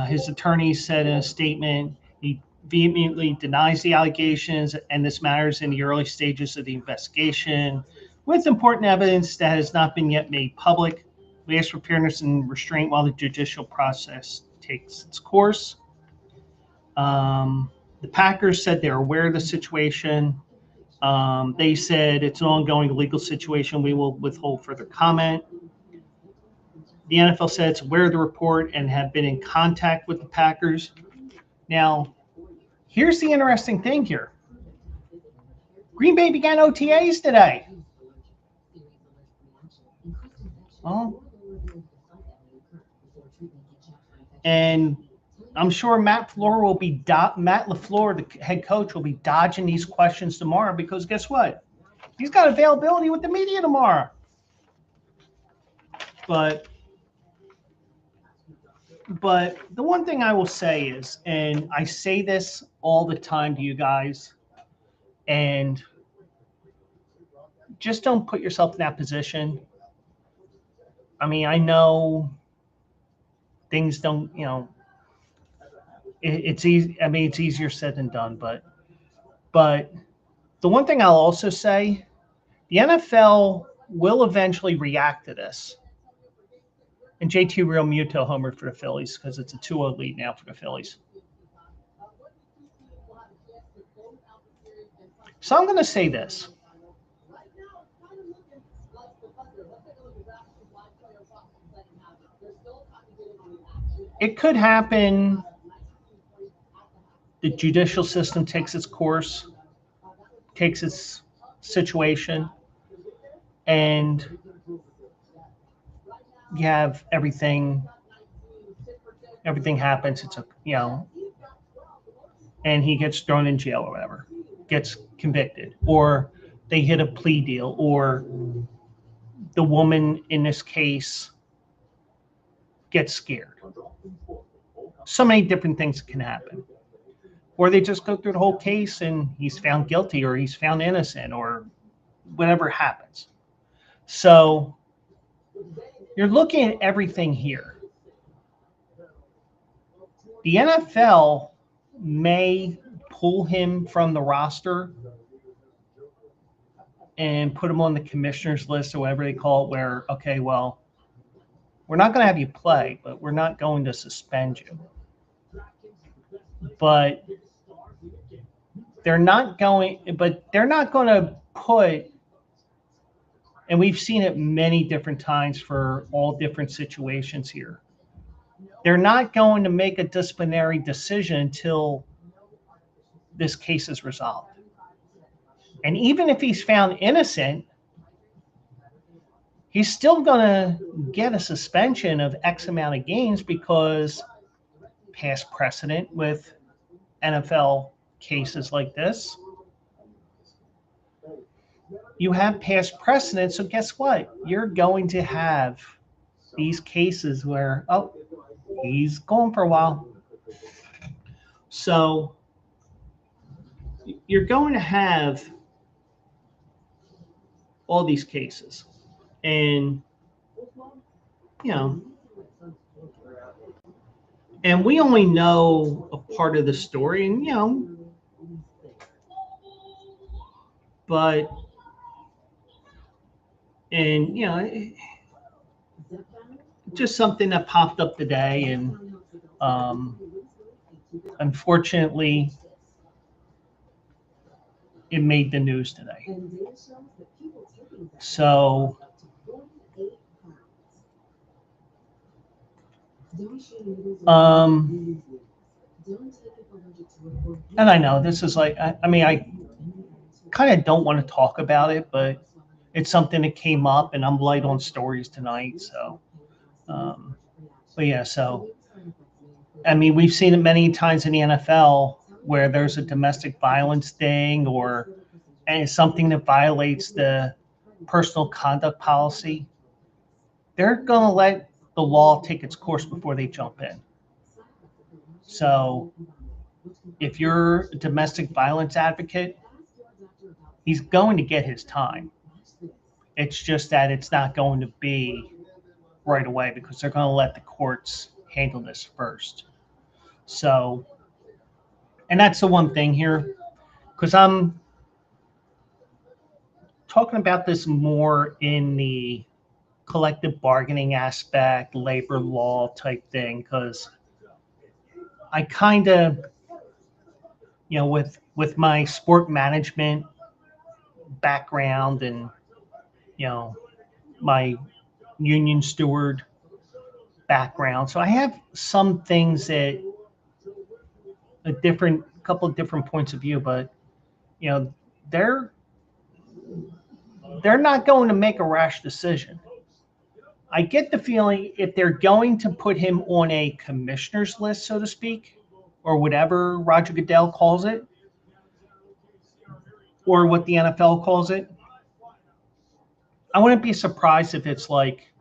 His attorney said in a statement, he vehemently denies the allegations, and this matter is in the early stages of the investigation, with important evidence that has not been yet made public. We ask for fairness and restraint while the judicial process takes its course. The Packers said they're aware of the situation. They said it's an ongoing legal situation. We will withhold further comment. The NFL said it's aware of the report and have been in contact with the Packers. Now, here's the interesting thing here. Green Bay began OTAs today. Well, and I'm sure Matt LaFleur, the head coach, will be dodging these questions tomorrow because guess what? He's got availability with the media tomorrow. But the one thing I will say is, and I say this all the time to you guys, and just don't put yourself in that position. I mean, I know things don't, it's easy. I mean, it's easier said than done, but the one thing I'll also say, the NFL will eventually react to this. And JT Realmuto homered for the Phillies because it's a 2-0 lead now for the Phillies. So I'm going to say this. It could happen. The judicial system takes its course, takes its situation, and you have everything happens. It's and he gets thrown in jail or whatever, gets convicted, or they hit a plea deal, or the woman in this case gets scared. So many different things can happen. Or they just go through the whole case and he's found guilty or he's found innocent or whatever happens. So you're looking at everything here. The NFL may pull him from the roster and put him on the commissioner's list or whatever they call it, where, okay, well, we're not going to have you play, but we're not going to suspend you. But they're not going to put, and we've seen it many different times for all different situations here. They're not going to make a disciplinary decision until this case is resolved. And even if he's found innocent, he's still going to get a suspension of X amount of games because past precedent with NFL cases like this. You have past precedent, so guess what? You're going to have these cases where, oh, he's gone for a while. So you're going to have all these cases. And, and we only know a part of the story, and, but, and, just something that popped up today. And unfortunately, it made the news today. So and I know this is like, I mean, I kind of don't want to talk about it, but it's something that came up and I'm light on stories tonight. So, but yeah, so, I mean, we've seen it many times in the NFL where there's a domestic violence thing or and something that violates the personal conduct policy. They're going to let the law take its course before they jump in. So if you're a domestic violence advocate, he's going to get his time. It's just that it's not going to be right away because they're going to let the courts handle this first. So, and that's the one thing here, because I'm talking about this more in the collective bargaining aspect, labor law type thing, because I kind of, with my sport management background and, my union steward background. So I have some things that couple of different points of view, but, they're not going to make a rash decision. I get the feeling if they're going to put him on a commissioner's list, so to speak, or whatever Roger Goodell calls it, or what the NFL calls it, I wouldn't be surprised if it's like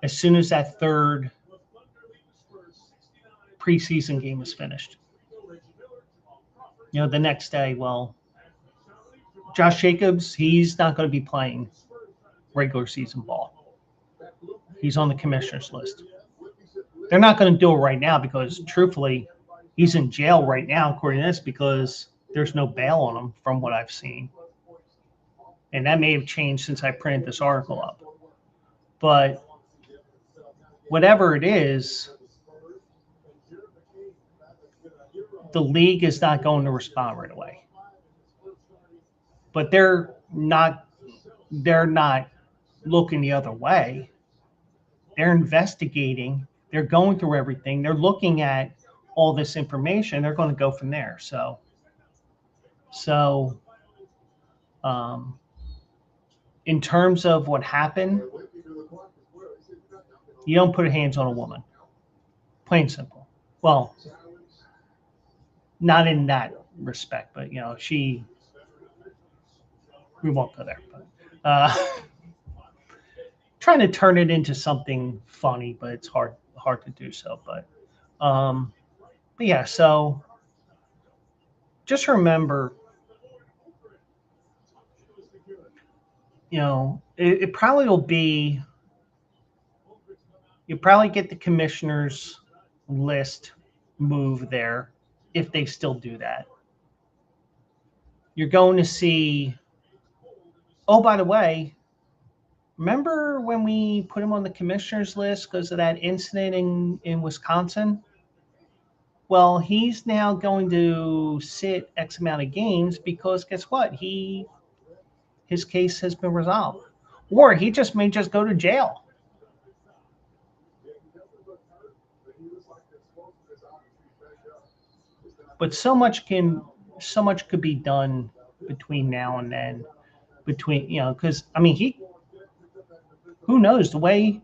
as soon as that third preseason game is finished. You know, the next day, well, Josh Jacobs, he's not going to be playing regular season ball. He's on the commissioner's list. They're not going to do it right now because, truthfully, he's in jail right now, according to this, because there's no bail on him from what I've seen. And that may have changed since I printed this article up. But whatever it is, the league is not going to respond right away. But they're not looking the other way. They're investigating. They're going through everything. They're looking at all this information. They're going to go from there. So in terms of what happened, you don't put hands on a woman. Plain and simple. Well, not in that respect, but, you know, we won't go there. But trying to turn it into something funny, but it's hard to do so. But yeah, so just remember, you know, it probably will be, you probably get the commissioner's list move there if they still do that. You're going to see, oh, by the way, remember when we put him on the commissioner's list because of that incident in Wisconsin? Well, he's now going to sit X amount of games because guess what? His case has been resolved. Or he may just go to jail. But so much could be done between now and then. Because I mean, who knows the way?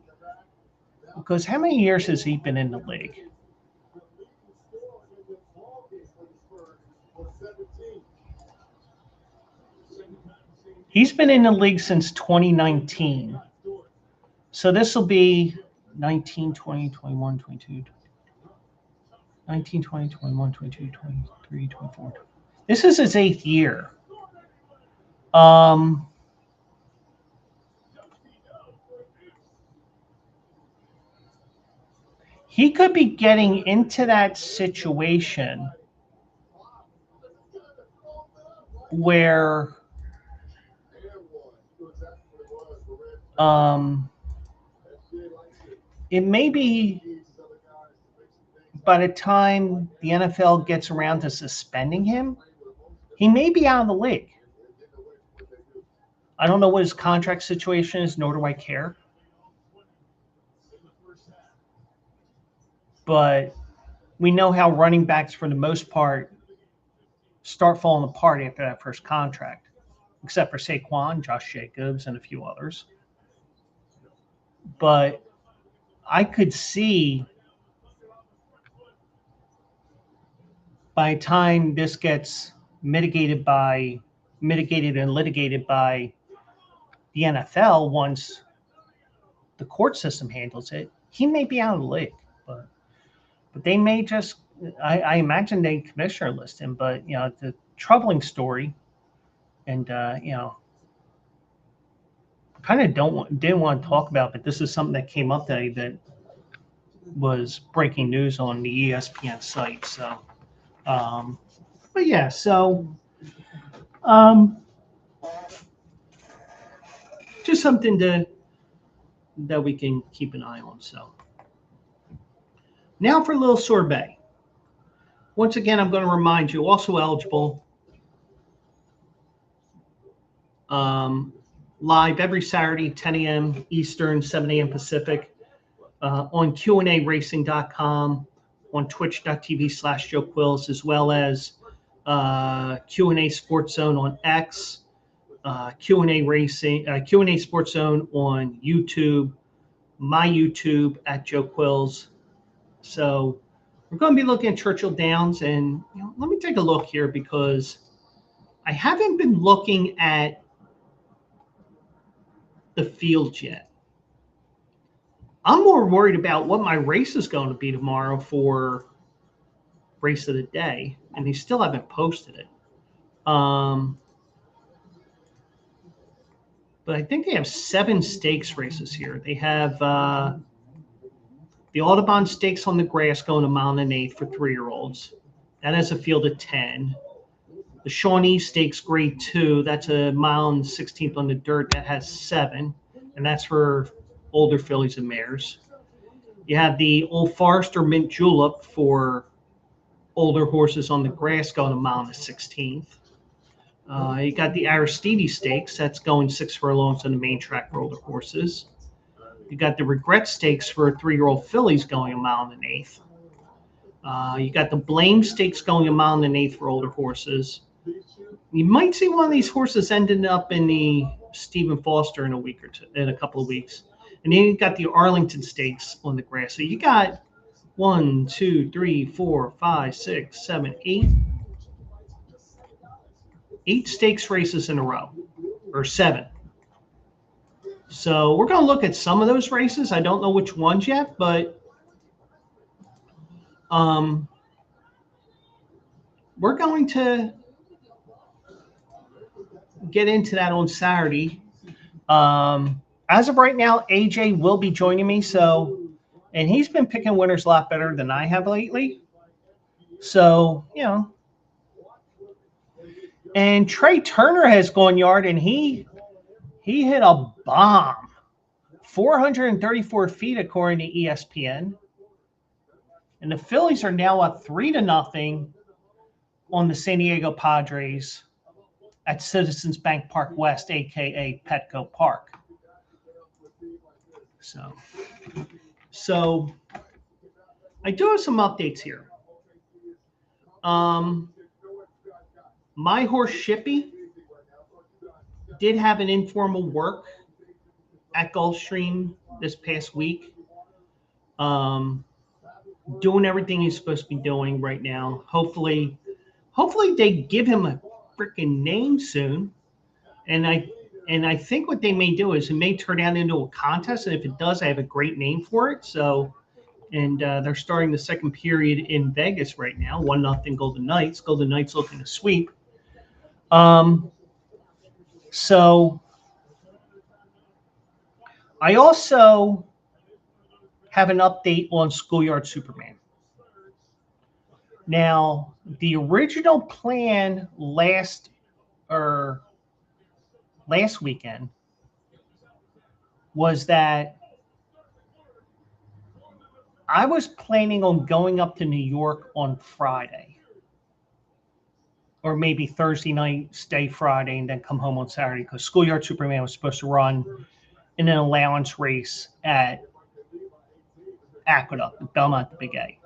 Because how many years has he been in the league? He's been in the league since 2019. So this will be 19, 20, 21, 22, 19, 20, 21, 22, 23, 24. This is his 8th year. He could be getting into that situation where it may be by the time the NFL gets around to suspending him, he may be out of the league. I don't know what his contract situation is, nor do I care. But we know how running backs, for the most part, start falling apart after that first contract, except for Saquon, Josh Jacobs, and a few others. But I could see by the time this gets mitigated and litigated by the NFL, once the court system handles it, he may be out of the league. But they may just, I imagine they commissioner list him. But, you know, the troubling story, and, you know, kind of didn't want to talk about, but this is something that came up today that was breaking news on the ESPN site. So, but yeah, so just something that we can keep an eye on. So now for a little sorbet. Once again, I'm going to remind you, also eligible live every Saturday, 10 a.m. Eastern, 7 a.m. Pacific, on QandARacing.com, on twitch.tv/Joe Quills, as well as Q&A Sports Zone on X, Q&A Racing, Q&A Sports Zone on YouTube, my YouTube at Joe Quills. So we're going to be looking at Churchill Downs, and let me take a look here because I haven't been looking at the field yet. I'm more worried about what my race is going to be tomorrow for race of the day, and they still haven't posted it. But I think they have 7 stakes races here. They have the Audubon Stakes on the grass going a mile and 1/8 for 3-year-olds. That has a field of 10. The Shawnee Stakes Grade 2, that's a mile and 16th on the dirt. That has 7, and that's for older fillies and mares. You have the Old Forester Mint Julep for older horses on the grass going a mile and 1/16. You got the Aristide Stakes, that's going 6 furlongs on the main track for older horses. You got the Regret Stakes for 3-year-old fillies going a mile and 1/8. You got the Blame Stakes going a mile and 1/8 for older horses. You might see one of these horses ending up in the Stephen Foster in a couple of weeks. And then you got the Arlington Stakes on the grass. So you got 1, 2, 3, 4, 5, 6, 7, 8 stakes races in a row, or 7. So we're going to look at some of those races. I don't know which ones yet, but we're going to get into that on Saturday. As of right now, AJ will be joining me. And he's been picking winners a lot better than I have lately. So, And Trey Turner has gone yard, and he hit a bomb. 434 feet according to ESPN. And the Phillies are now up 3-0 on the San Diego Padres at Citizens Bank Park West, a.k.a. Petco Park. So I do have some updates here. My horse Shippy did have an informal work at Gulfstream this past week. Doing everything he's supposed to be doing right now. Hopefully they give him a freaking name soon. And I think what they may do is it may turn out into a contest, and if it does, I have a great name for it. So, and they're starting the second period in Vegas right now, 1-0 Golden Knights. Golden Knights looking to sweep. So I also have an update on Schoolyard Superman. Now, the original plan last weekend was that I was planning on going up to New York on Friday, or maybe Thursday night, stay Friday, and then come home on Saturday, because Schoolyard Superman was supposed to run in an allowance race at Aqueduct, Belmont, the Big A.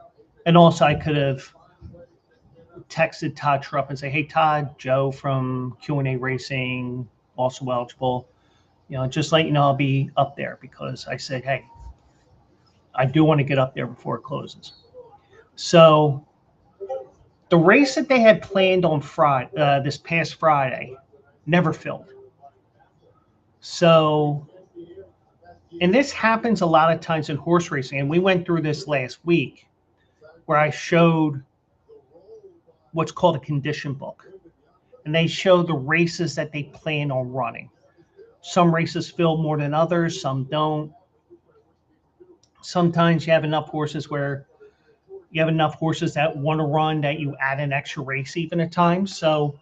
And also I could have texted Todd Trupp and say, hey, Todd, Joe from Q&A Racing, also eligible. Just let you know I'll be up there, because I said, hey, I do want to get up there before it closes. So the race that they had planned on Friday, this past Friday, never filled. So, and this happens a lot of times in horse racing, and we went through this last week, where I showed what's called a condition book. And they show the races that they plan on running. Some races fill more than others, some don't. Sometimes you have enough horses where you have enough horses that want to run that you add an extra race even at times. So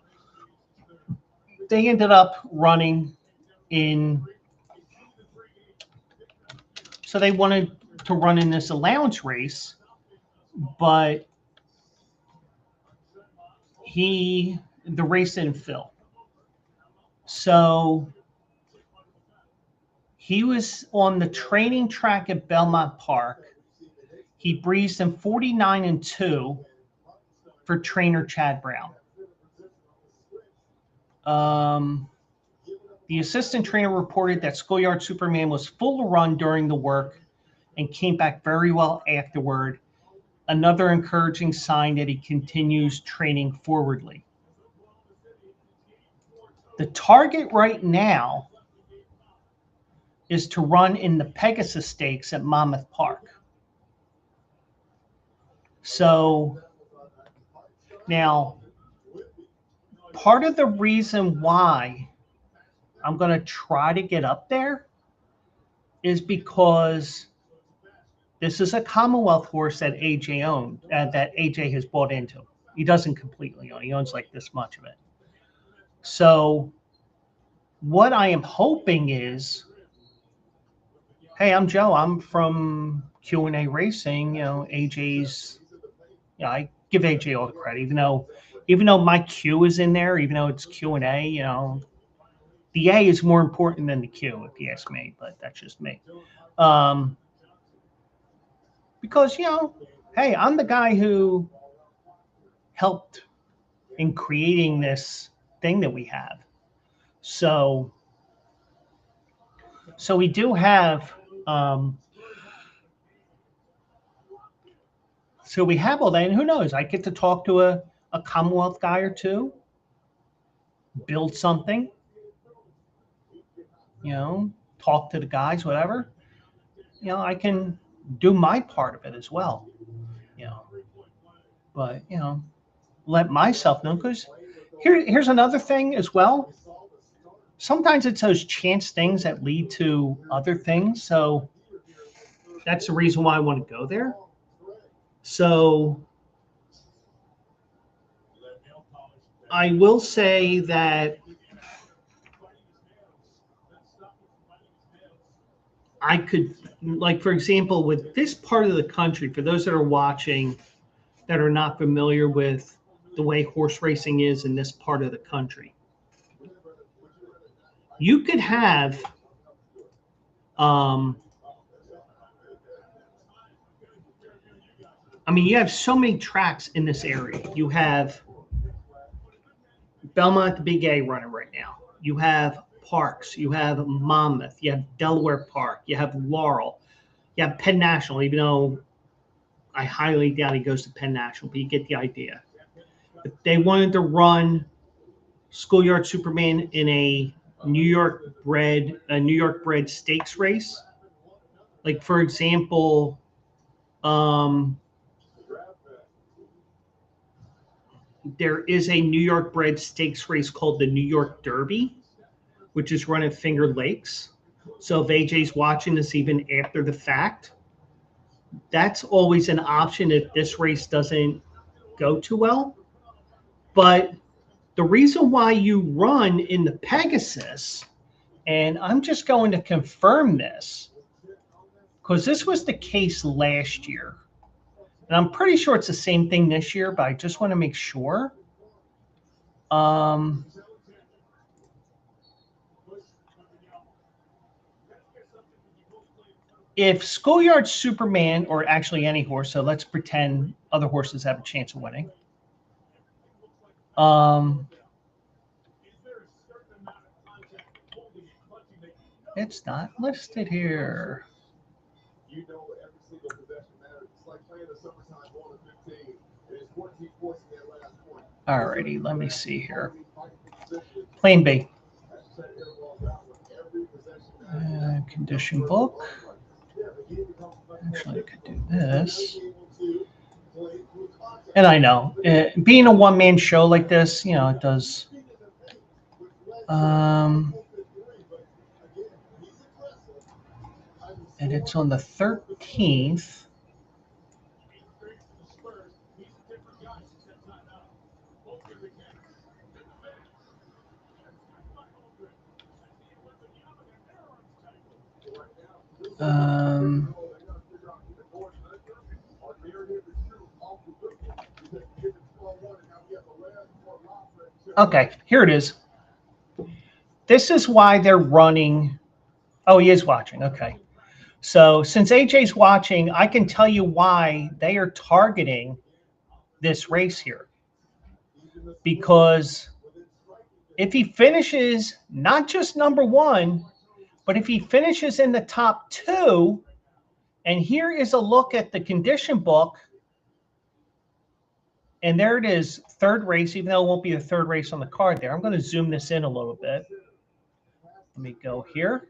they ended up running so they wanted to run in this allowance race, but the race didn't fill. So he was on the training track at Belmont Park. He breezed in 49-2 for trainer Chad Brown. The assistant trainer reported that Schoolyard Superman was full of run during the work and came back very well afterward. Another encouraging sign that he continues training forwardly. The target right now is to run in the Pegasus Stakes at Monmouth Park. So now, part of the reason why I'm going to try to get up there is because this is a Commonwealth horse that AJ owned, that AJ has bought into. He doesn't completely own. He owns like this much of it. So what I am hoping is, hey, I'm Joe. I'm from Q&A Racing. You know, AJ's. I give AJ all the credit, even though my Q is in there, even though it's Q&A. You know, the A is more important than the Q, if you ask me. But that's just me. Because, hey, I'm the guy who helped in creating this thing that we have. So we do have, so we have all that. And who knows? I get to talk to a Commonwealth guy or two, build something, talk to the guys, whatever. I can do my part of it as well, but, let myself know, because here's another thing as well. Sometimes it's those chance things that lead to other things. So that's the reason why I want to go there. So I will say that I could, like, for example, with this part of the country, for those that are watching that are not familiar with the way horse racing is in this part of the country, you could have you have so many tracks in this area. You have Belmont, the Big A, running right now. You have Parks. You have Monmouth. You have Delaware Park. You have Laurel. You have Penn National, even though I highly doubt he goes to Penn National, but you get the idea. If they wanted to run Schoolyard Superman in a New York bred stakes race, like, for example, there is a New York bred stakes race called the New York Derby, which is run at Finger Lakes. So if AJ's watching this even after the fact, that's always an option if this race doesn't go too well. But the reason why you run in the Pegasus, and I'm just going to confirm this, because this was the case last year. And I'm pretty sure it's the same thing this year, but I just want to make sure. If Schoolyard Superman, or actually any horse, so let's pretend other horses have a chance of winning. It's not listed here. Alrighty, let me see here. Plain B. Condition book. Actually, I could do this. And I know, being a one-man show like this, it does. And it's on the 13th. Okay, here it is. This is why they're running. Oh, he is watching. Okay. So since AJ's watching, I can tell you why they are targeting this race here. Because if he finishes not just number one, but if he finishes in the top two, and here is a look at the condition book, and there it is, third race, even though it won't be the third race on the card there. I'm going to zoom this in a little bit. Let me go here.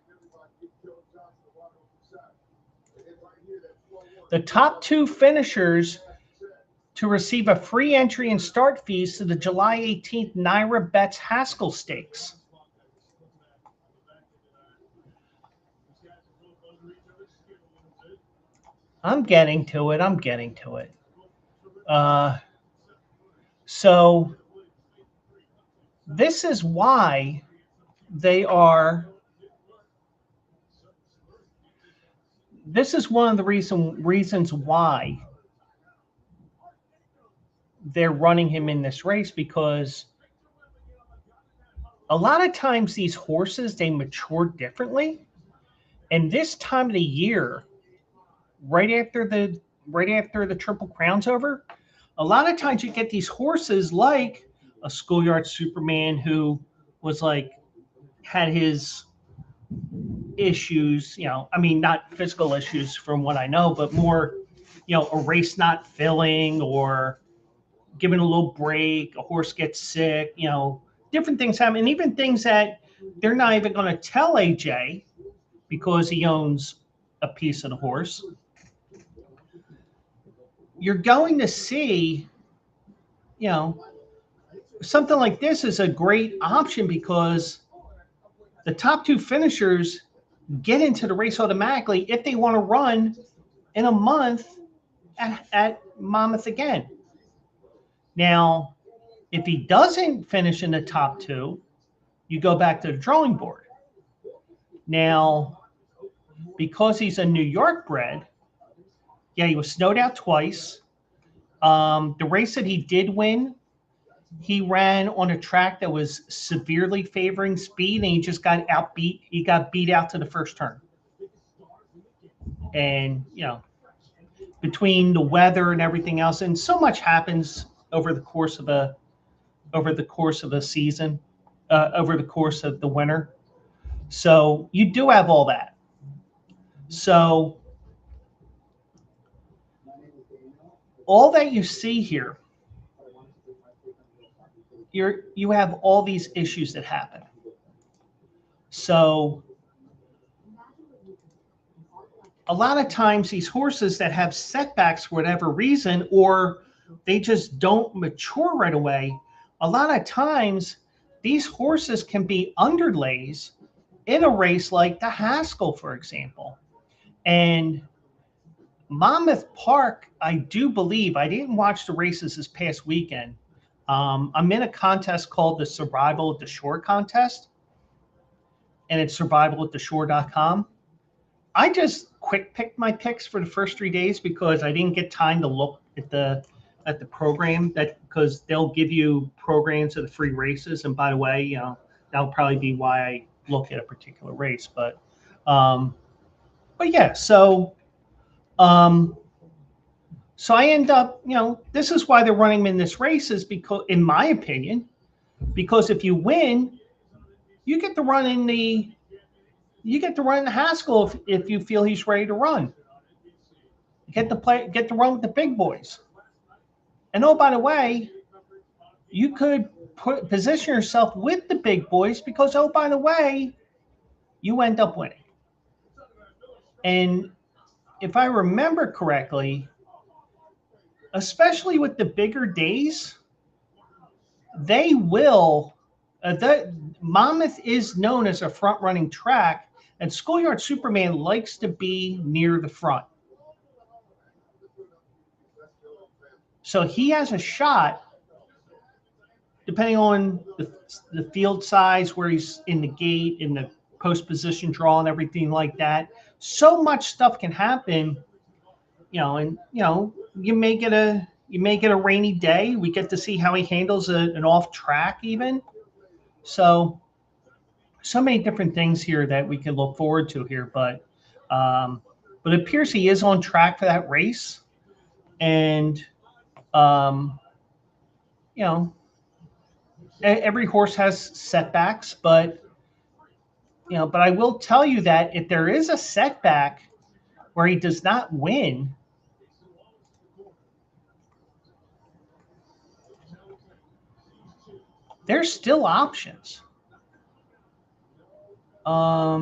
The top two finishers to receive a free entry and start fees to the July 18th Naira Betts Haskell Stakes. I'm getting to it. So this is why they are. This is one of the reasons why they're running him in this race, because a lot of times these horses, they mature differently. And this time of the year, right after the Triple Crown's over, a lot of times you get these horses like a Schoolyard Superman, who was like, had his issues, I mean, not physical issues from what I know, but more, a race not filling or giving a little break, a horse gets sick, different things happen. And even things that they're not even going to tell AJ because he owns a piece of the horse. You're going to see, something like this is a great option because the top two finishers get into the race automatically if they want to run in a month at Monmouth again. Now, if he doesn't finish in the top two, you go back to the drawing board. Now, because he's a New York bred, yeah, he was snowed out twice. The race that he did win, he ran on a track that was severely favoring speed, and he just got outbeat. He got beat out to the first turn. And, between the weather and everything else, and so much happens over the course of a season, over the course of the winter. So you do have all that. So all that you see here, you have all these issues that happen. So a lot of times these horses that have setbacks for whatever reason, or they just don't mature right away, a lot of times these horses can be underlays in a race like the Haskell, for example. And Monmouth Park, I do believe, I didn't watch the races this past weekend. I'm in a contest called the Survival at the Shore contest, and it's survivalattheshore.com. I just quick picked my picks for the first 3 days because I didn't get time to look at the program, because they'll give you programs of the free races. And by the way, that'll probably be why I look at a particular race. But yeah, so I end up, this is why they're running him in this race, is because, in my opinion, because if you win, you get to run in the Haskell if you feel he's ready to run. Get to run with the big boys. And oh, by the way, you could position yourself with the big boys because, oh, by the way, you end up winning. And if I remember correctly, especially with the bigger days, they will. Monmouth is known as a front-running track, and Schoolyard Superman likes to be near the front. So he has a shot, depending on the field size, where he's in the gate, in the post position draw, and everything like that. So much stuff can happen, and you may get a rainy day. We get to see how he handles an off track even. So many different things here that we can look forward to here, but it appears he is on track for that race, and every horse has setbacks, but but I will tell you that if there is a setback where he does not win, there's still options. Let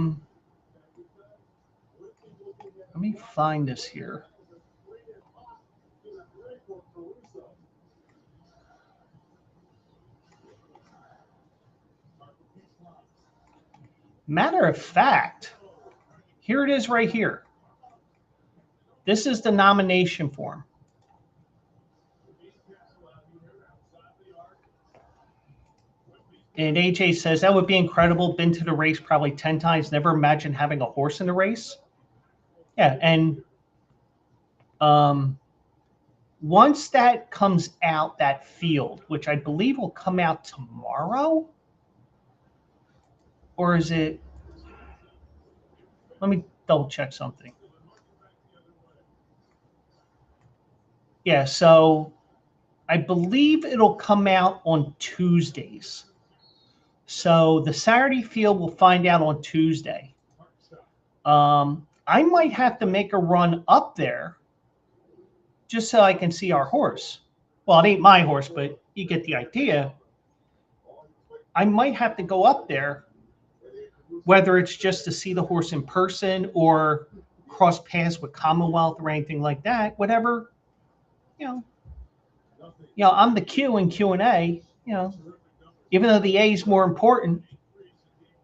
me find this here. Matter of fact, here it is right here. This is the nomination form. And AJ says, that would be incredible. Been to the race probably 10 times. Never imagined having a horse in the race. Yeah, and once that comes out, that field, which I believe will come out tomorrow, or is it? Let me double check something. Yeah, so I believe it'll come out on Tuesdays. So the Saturday field we'll find out on Tuesday. I might have to make a run up there just so I can see our horse. Well, it ain't my horse, but you get the idea. I might have to go up there, whether it's just to see the horse in person or cross paths with Commonwealth or anything like that. Whatever, I'm the Q in Q&A. Even though the A is more important,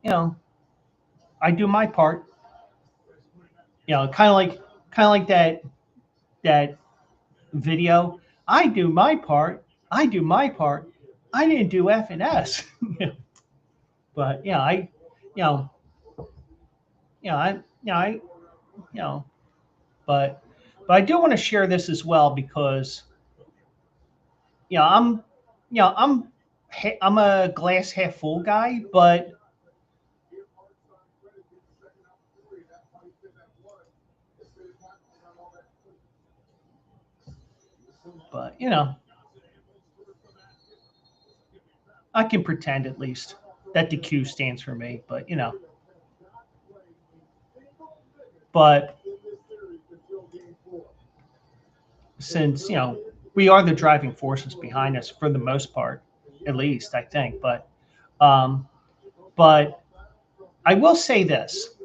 I do my part. Kind of like that video. I do my part. I do my part. I didn't do F and S. But I but I do want to share this as well because I'm a glass half full guy, but I can pretend at least that the Q stands for me, but but since we are the driving forces behind us for the most part, at least I think, but I will say this: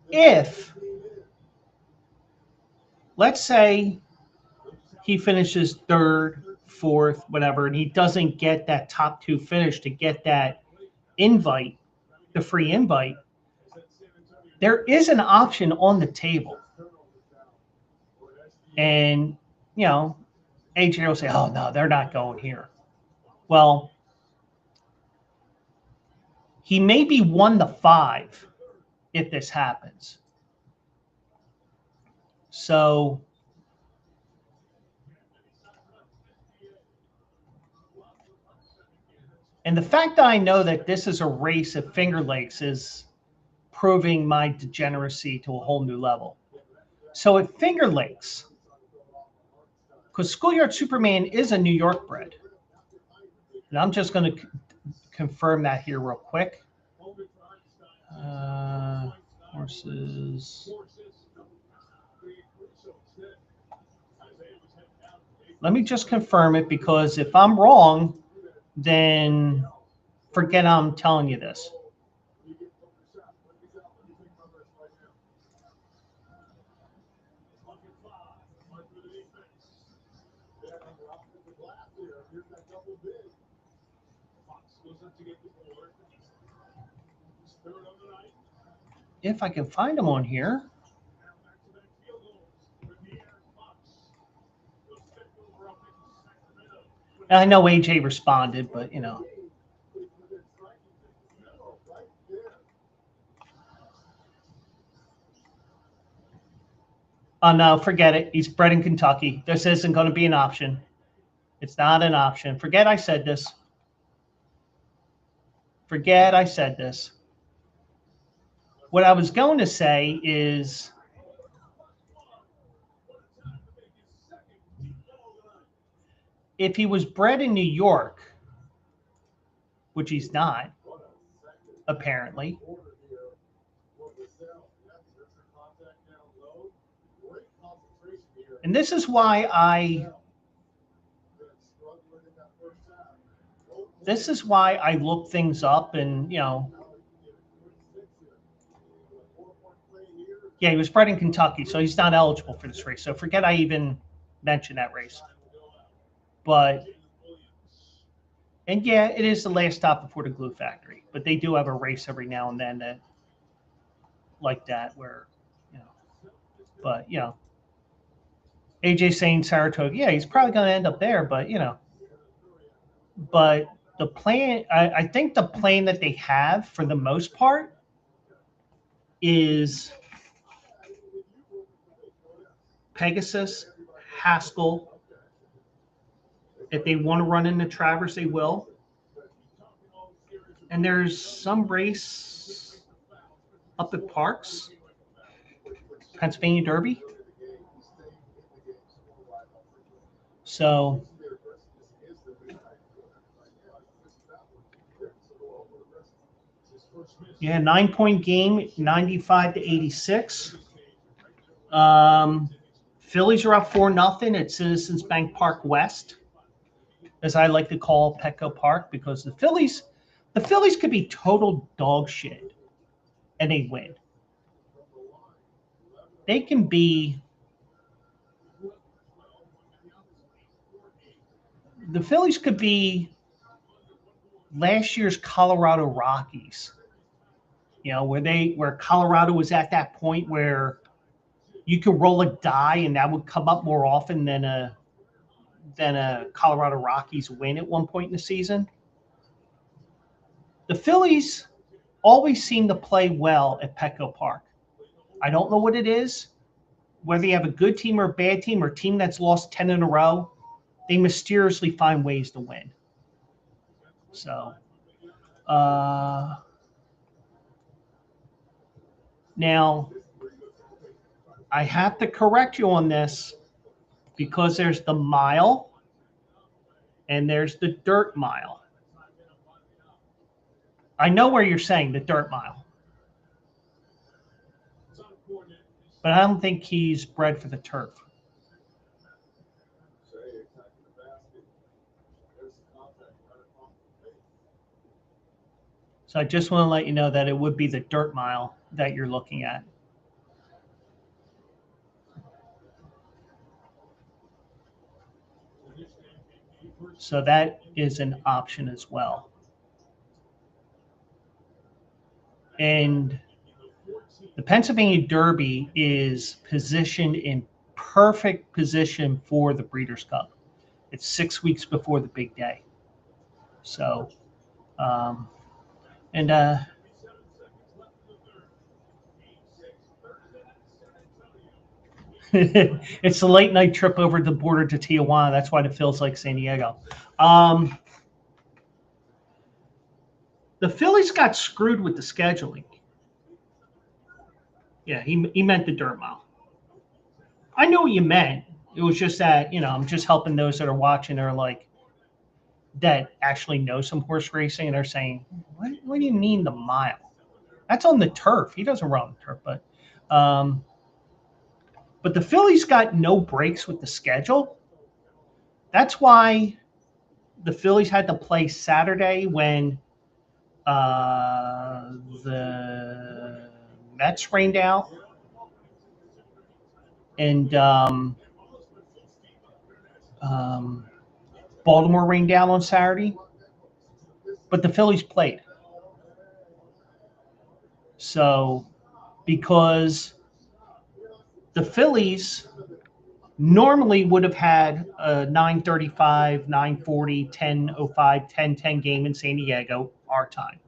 if, let's say, he finishes third, fourth, whatever, and he doesn't get that top two finish to get that invite, the free invite, there is an option on the table. And, AJ will say, oh, no, they're not going here. Well, he may be 1-5 if this happens. So, and the fact that I know that this is a race at Finger Lakes is proving my degeneracy to a whole new level. So at Finger Lakes, because Schoolyard Superman is a New York bred, and I'm just going to confirm that here real quick. Horses. Let me just confirm it, because if I'm wrong, then forget I'm telling you this. If I can find them on here. And I know AJ responded, but Oh, no, forget it. He's bred in Kentucky. This isn't going to be an option. It's not an option. Forget I said this. Forget I said this. What I was going to say is, if he was bred in New York, which he's not, apparently. And this is why I look things up and, yeah, he was bred in Kentucky, so he's not eligible for this race. So forget I even mentioned that race. But, and yeah, it is the last stop before the glue factory. But they do have a race every now and then that, like that, where, but, AJ saying Saratoga, yeah, he's probably going to end up there, but, but the plan, I think the plan that they have for the most part is Pegasus, Haskell. If they want to run into Travers, they will. And there's some race up at Parks, Pennsylvania Derby. So, yeah, 9-point game, 95 to 86. Phillies are up 4-0 at Citizens Bank Park West, as I like to call Petco Park, because the Phillies could be total dog shit and they win. They can be. The Phillies could be last year's Colorado Rockies, where Colorado was at that point where you could roll a die and that would come up more often than a Colorado Rockies win at one point in the season. The Phillies always seem to play well at Petco Park. I don't know what it is, whether you have a good team or a bad team or a team that's lost 10 in a row, they mysteriously find ways to win. So, now, I have to correct you on this because there's the mile and there's the dirt mile. I know where you're saying the dirt mile, but I don't think he's bred for the turf. So I just want to let you know that it would be the dirt mile that you're looking at. So that is an option as well. And the Pennsylvania Derby is positioned in perfect position for the Breeders' Cup. It's 6 weeks before the big day. So, it's a late night trip over the border to Tijuana. That's why it feels like San Diego. The Phillies got screwed with the scheduling. Yeah, he meant the dirt mile. I know what you meant. It was just that, I'm just helping those that are watching or like that actually know some horse racing and are saying, what do you mean the mile? That's on the turf. He doesn't run on the turf, but the Phillies got no breaks with the schedule. That's why the Phillies had to play Saturday when the Mets rained out and Baltimore rained down on Saturday, but the Phillies played. So, because the Phillies normally would have had a 9:35, 9:40, 10:05, 10:10 game in San Diego, our time.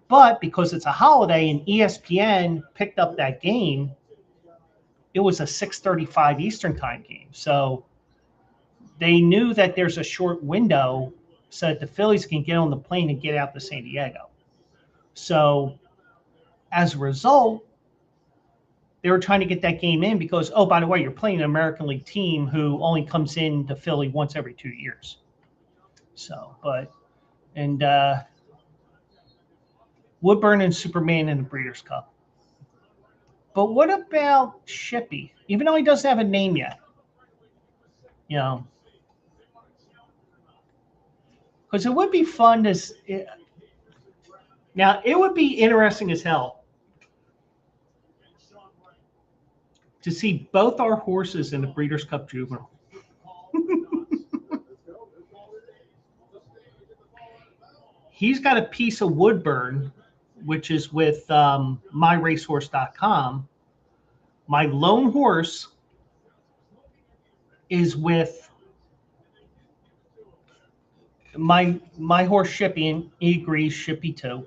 But because it's a holiday and ESPN picked up that game, it was a 6:35 Eastern time game. So they knew that there's a short window so that the Phillies can get on the plane and get out to San Diego. So as a result, they were trying to get that game in because, oh, by the way, you're playing an American League team who only comes in to Philly once every 2 years. So, and Woodburn and Superman in the Breeders' Cup. But what about Shippy? Even though he doesn't have a name yet, you know, because it would be fun to. Now, it would be interesting as hell to see both our horses in the Breeders' Cup Juvenile. He's got a piece of Woodburn, which is with myracehorse.com. My lone horse is with my horse Shippy, and he agrees Shippy too.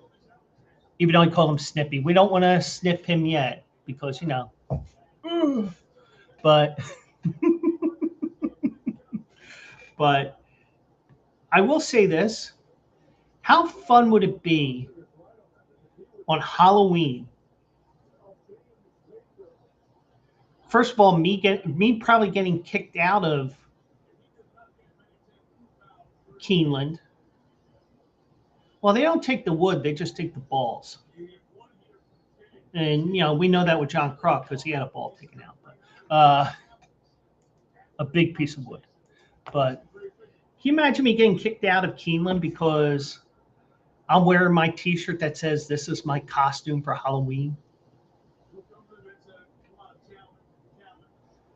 Even though I call him Snippy. We don't want to sniff him yet because, but but I will say this. How fun would it be on Halloween? First of all, me probably getting kicked out of Keeneland. Well, they don't take the wood; they just take the balls. And we know that with John Kruk because he had a ball taken out, but a big piece of wood. But can you imagine me getting kicked out of Keeneland because I'm wearing my T-shirt that says "This is my costume for Halloween"?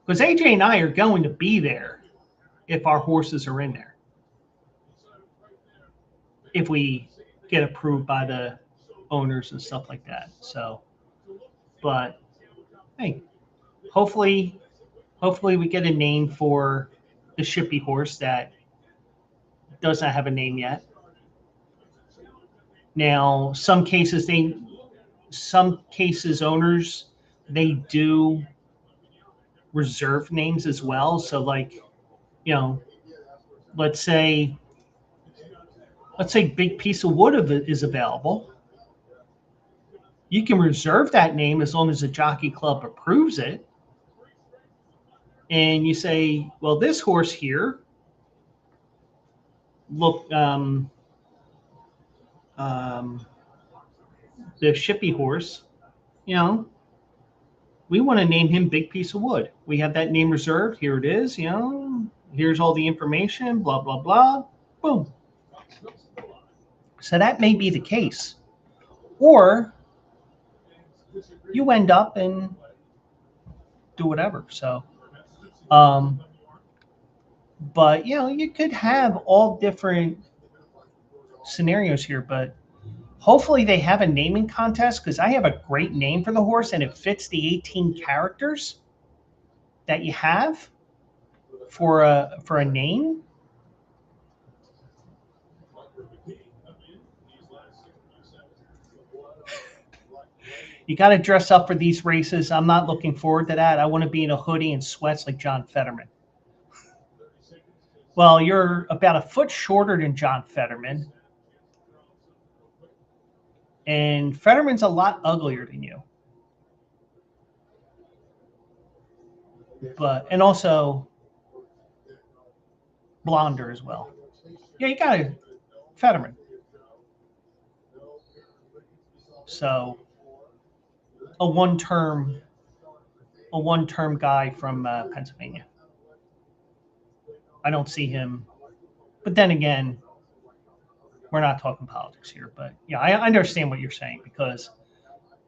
Because AJ and I are going to be there if our horses are in there. If we get approved by the owners and stuff like that. So, but hey, hopefully we get a name for the Shippy horse that does not have a name yet. Now, some cases owners, they do reserve names as well. So like, let's say Big Piece of Wood is available. You can reserve that name as long as the jockey club approves it. And you say, well, this horse here, look, the Shippy horse, we want to name him Big Piece of Wood. We have that name reserved. Here it is, here's all the information, blah, blah, blah, boom. So that may be the case. Or you end up and do whatever. So, but, you could have all different scenarios here, but hopefully they have a naming contest because I have a great name for the horse and it fits the 18 characters that you have for a name. You got to dress up for these races. I'm not looking forward to that. I want to be in a hoodie and sweats like John Fetterman. Well, you're about a foot shorter than John Fetterman. And Fetterman's a lot uglier than you. And also blonder as well. Yeah, you got to Fetterman. So a one-term guy from Pennsylvania. I don't see him. But then again, we're not talking politics here. But yeah, I understand what you're saying because,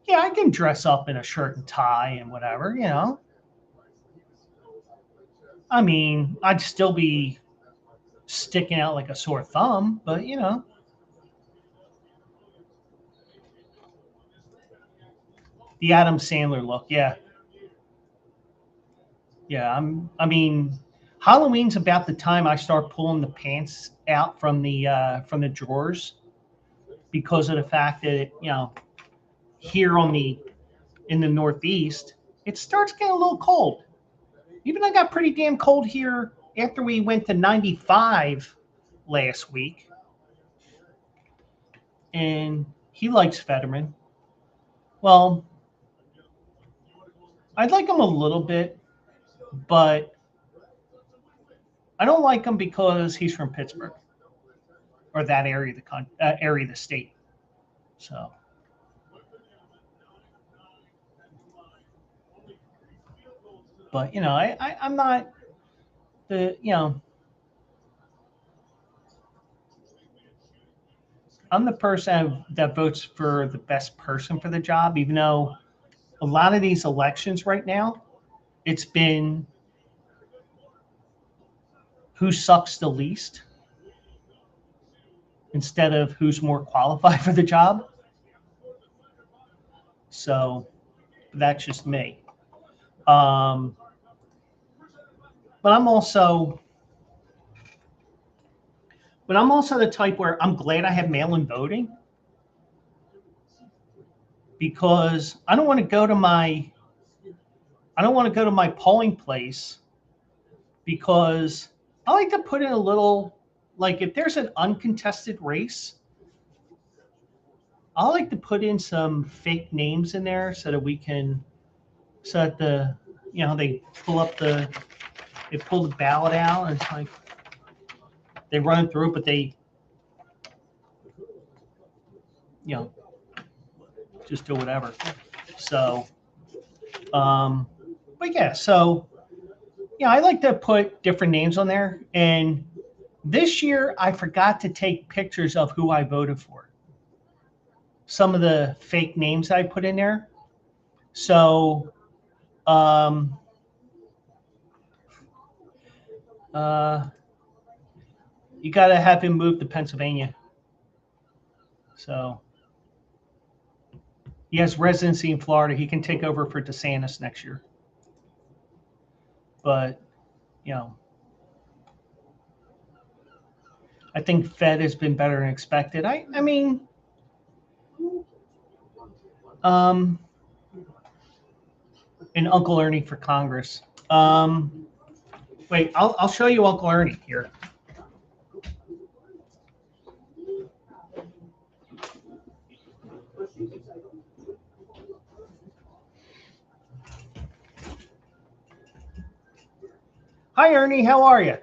yeah, I can dress up in a shirt and tie and whatever, I mean, I'd still be sticking out like a sore thumb, but the Adam Sandler look, yeah. Yeah, I mean, Halloween's about the time I start pulling the pants out from the drawers because of the fact that here in the Northeast, it starts getting a little cold. Even I got pretty damn cold here after we went to 95 last week. And he likes Fetterman. Well, I'd like him a little bit, but I don't like him because he's from Pittsburgh or that area of area of the state. So, but I'm not the I'm the person that votes for the best person for the job, even though a lot of these elections right now, it's been who sucks the least instead of who's more qualified for the job. So that's just me. Um, but I'm also the type where I'm glad I have mail-in voting because I don't want to go to my polling place because I like to put in a little, like if there's an uncontested race, I like to put in some fake names in there so that they pull the ballot out and it's like they run it through, but they just do whatever. So, but yeah, so I like to put different names on there. And this year, I forgot to take pictures of who I voted for. Some of the fake names I put in there. So, you got to have him move to Pennsylvania. So, he has residency in Florida. He can take over for DeSantis next year. But, I think Fed has been better than expected. I mean, and Uncle Ernie for Congress. Wait, I'll show you Uncle Ernie here. Hi, Ernie. How are you?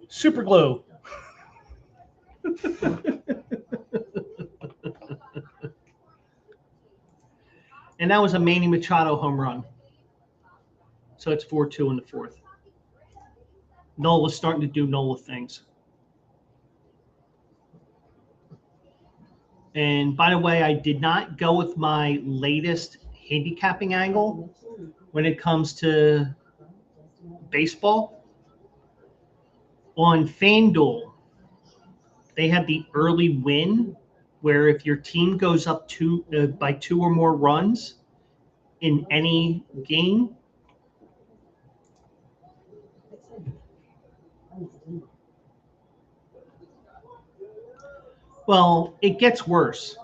Super glue. And that was a Manny Machado home run. So it's 4-2 in the fourth. Nola's starting to do Nola things. And by the way, I did not go with my latest handicapping angle when it comes to baseball. On FanDuel, they have the early win where if your team goes up by 2 or more runs in any game, well, it gets worse.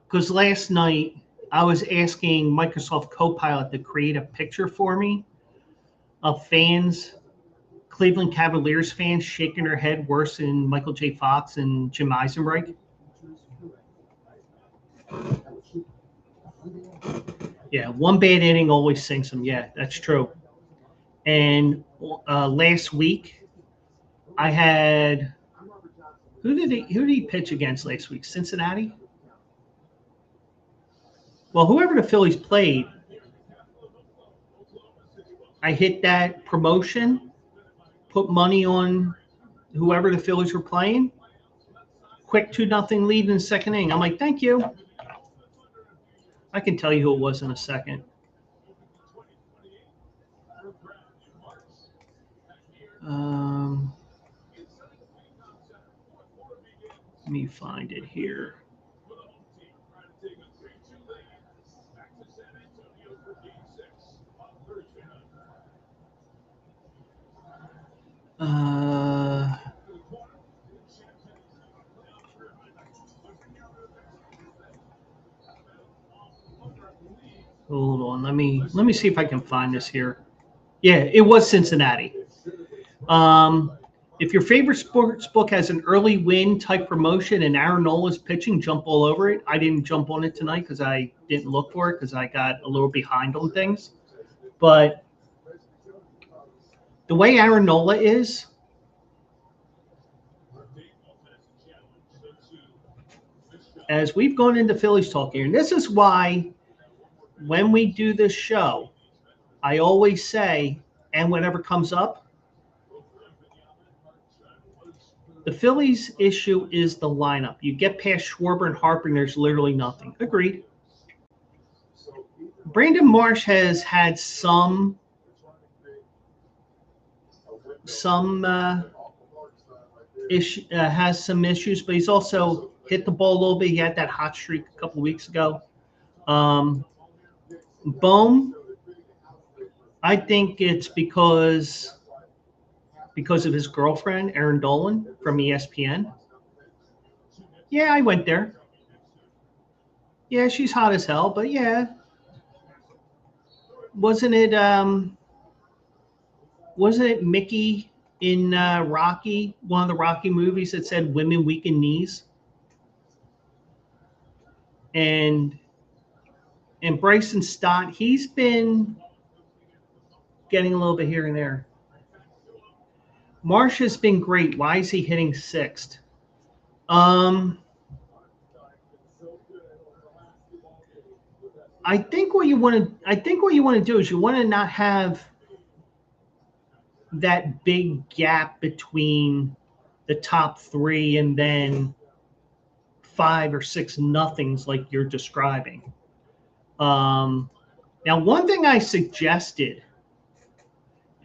Because last night I was asking Microsoft Copilot to create a picture for me of fans, Cleveland Cavaliers fans shaking their head worse than Michael J. Fox and Jim Eisenreich. Yeah, one bad inning always sinks them. Yeah, that's true. And last week, I had who did he pitch against last week? Cincinnati. Well, whoever the Phillies played, I hit that promotion, put money on whoever the Phillies were playing. Quick 2-0 lead in the second inning. I'm like, thank you. I can tell you who it was in a second. Let me find it here. Hold on. Let me see if I can find this here. Yeah, it was Cincinnati. If your favorite sports book has an early win type promotion and Aaron Nola's pitching, jump all over it. I didn't jump on it tonight because I didn't look for it because I got a little behind on things. But the way Aaron Nola is, as we've gone into Phillies talk here, and this is why when we do this show, I always say, and whatever comes up, the Phillies issue is the lineup. You get past Schwarber and Harper, and there's literally nothing. Agreed. Brandon Marsh has had some has some issues, but he's also hit the ball a little bit. He had that hot streak a couple of weeks ago. Bohm, I think it's because of his girlfriend, Erin Dolan from ESPN. Yeah, I went there. Yeah, she's hot as hell, but yeah. Wasn't it Mickey in Rocky, one of the Rocky movies that said women weaken knees? And Bryson Stott, he's been getting a little bit here and there. Marsh has been great. Why is he hitting sixth? I think what you want to do is you want to not have that big gap between the top three and then 5 or 6 nothings like you're describing. Now, one thing I suggested,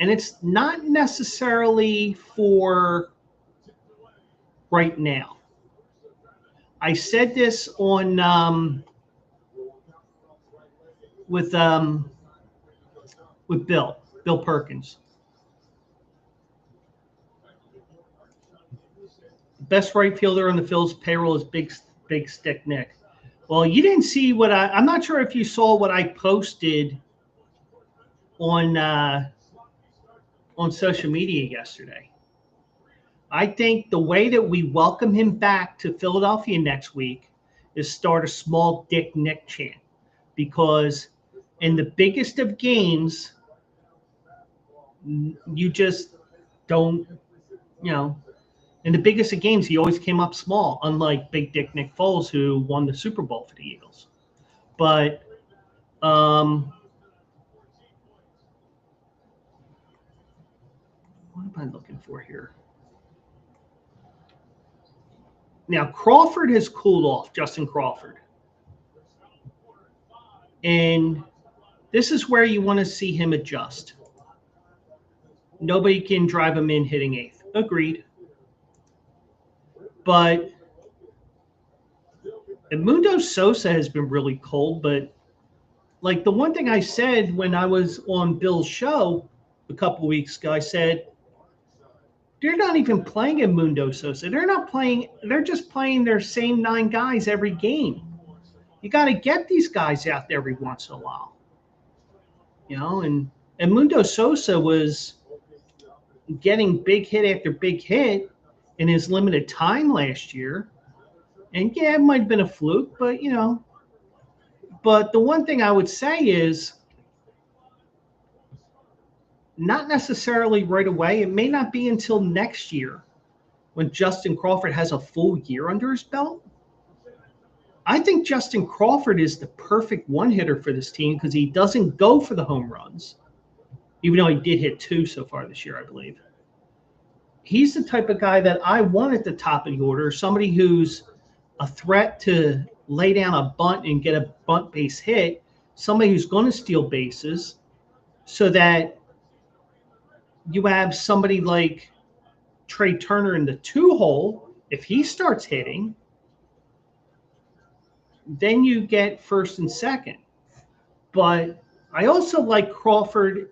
and it's not necessarily for right now. I said this on with Bill Perkins. Best right fielder on the Phil's payroll is Big Stick Nick. Well, you didn't see what I'm not sure if you saw what I posted on social media yesterday. I think the way that we welcome him back to Philadelphia next week is start a small Dick Nick chant, because in the biggest of games, you just don't, in the biggest of games, he always came up small, unlike Big Dick Nick Foles, who won the Super Bowl for the Eagles. But what am I looking for here? Now, Crawford has cooled off, Justin Crawford. And this is where you want to see him adjust. Nobody can drive him in hitting 8th. Agreed. But Edmundo Sosa has been really cold. But like the one thing I said when I was on Bill's show a couple of weeks ago, I said, they're not even playing Edmundo Sosa. They're just playing their same 9 guys every game. You got to get these guys out there every once in a while. And Edmundo Sosa was getting big hit after big hit in his limited time last year. And yeah, it might have been a fluke, but but the one thing I would say is not necessarily right away. It may not be until next year when Justin Crawford has a full year under his belt. I think Justin Crawford is the perfect one-hitter for this team because he doesn't go for the home runs, even though he did hit 2 so far this year, I believe. He's the type of guy that I want at the top of the order, somebody who's a threat to lay down a bunt and get a bunt base hit, somebody who's going to steal bases, so that you have somebody like Trey Turner in the 2-hole. If he starts hitting, then you get first and second. But I also like Crawford.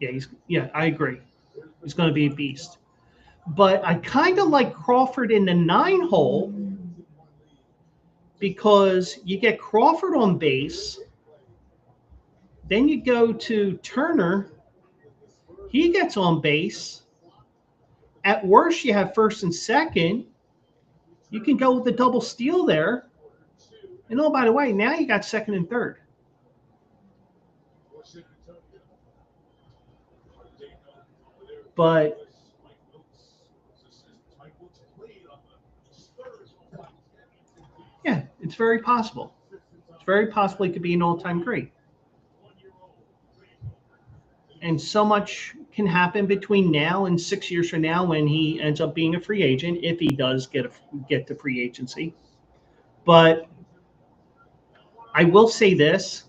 Yeah, I agree. He's going to be a beast. But I kind of like Crawford in the 9-hole because you get Crawford on base. Then you go to Turner, He gets on base. At worst, you have first and second. You can go with the double steal there. And oh, by the way, now you got second and third. But yeah, it's very possible. It's very possible he could be an all-time great. And so much can happen between now and 6 years from now when he ends up being a free agent, if he does get to free agency. But I will say this.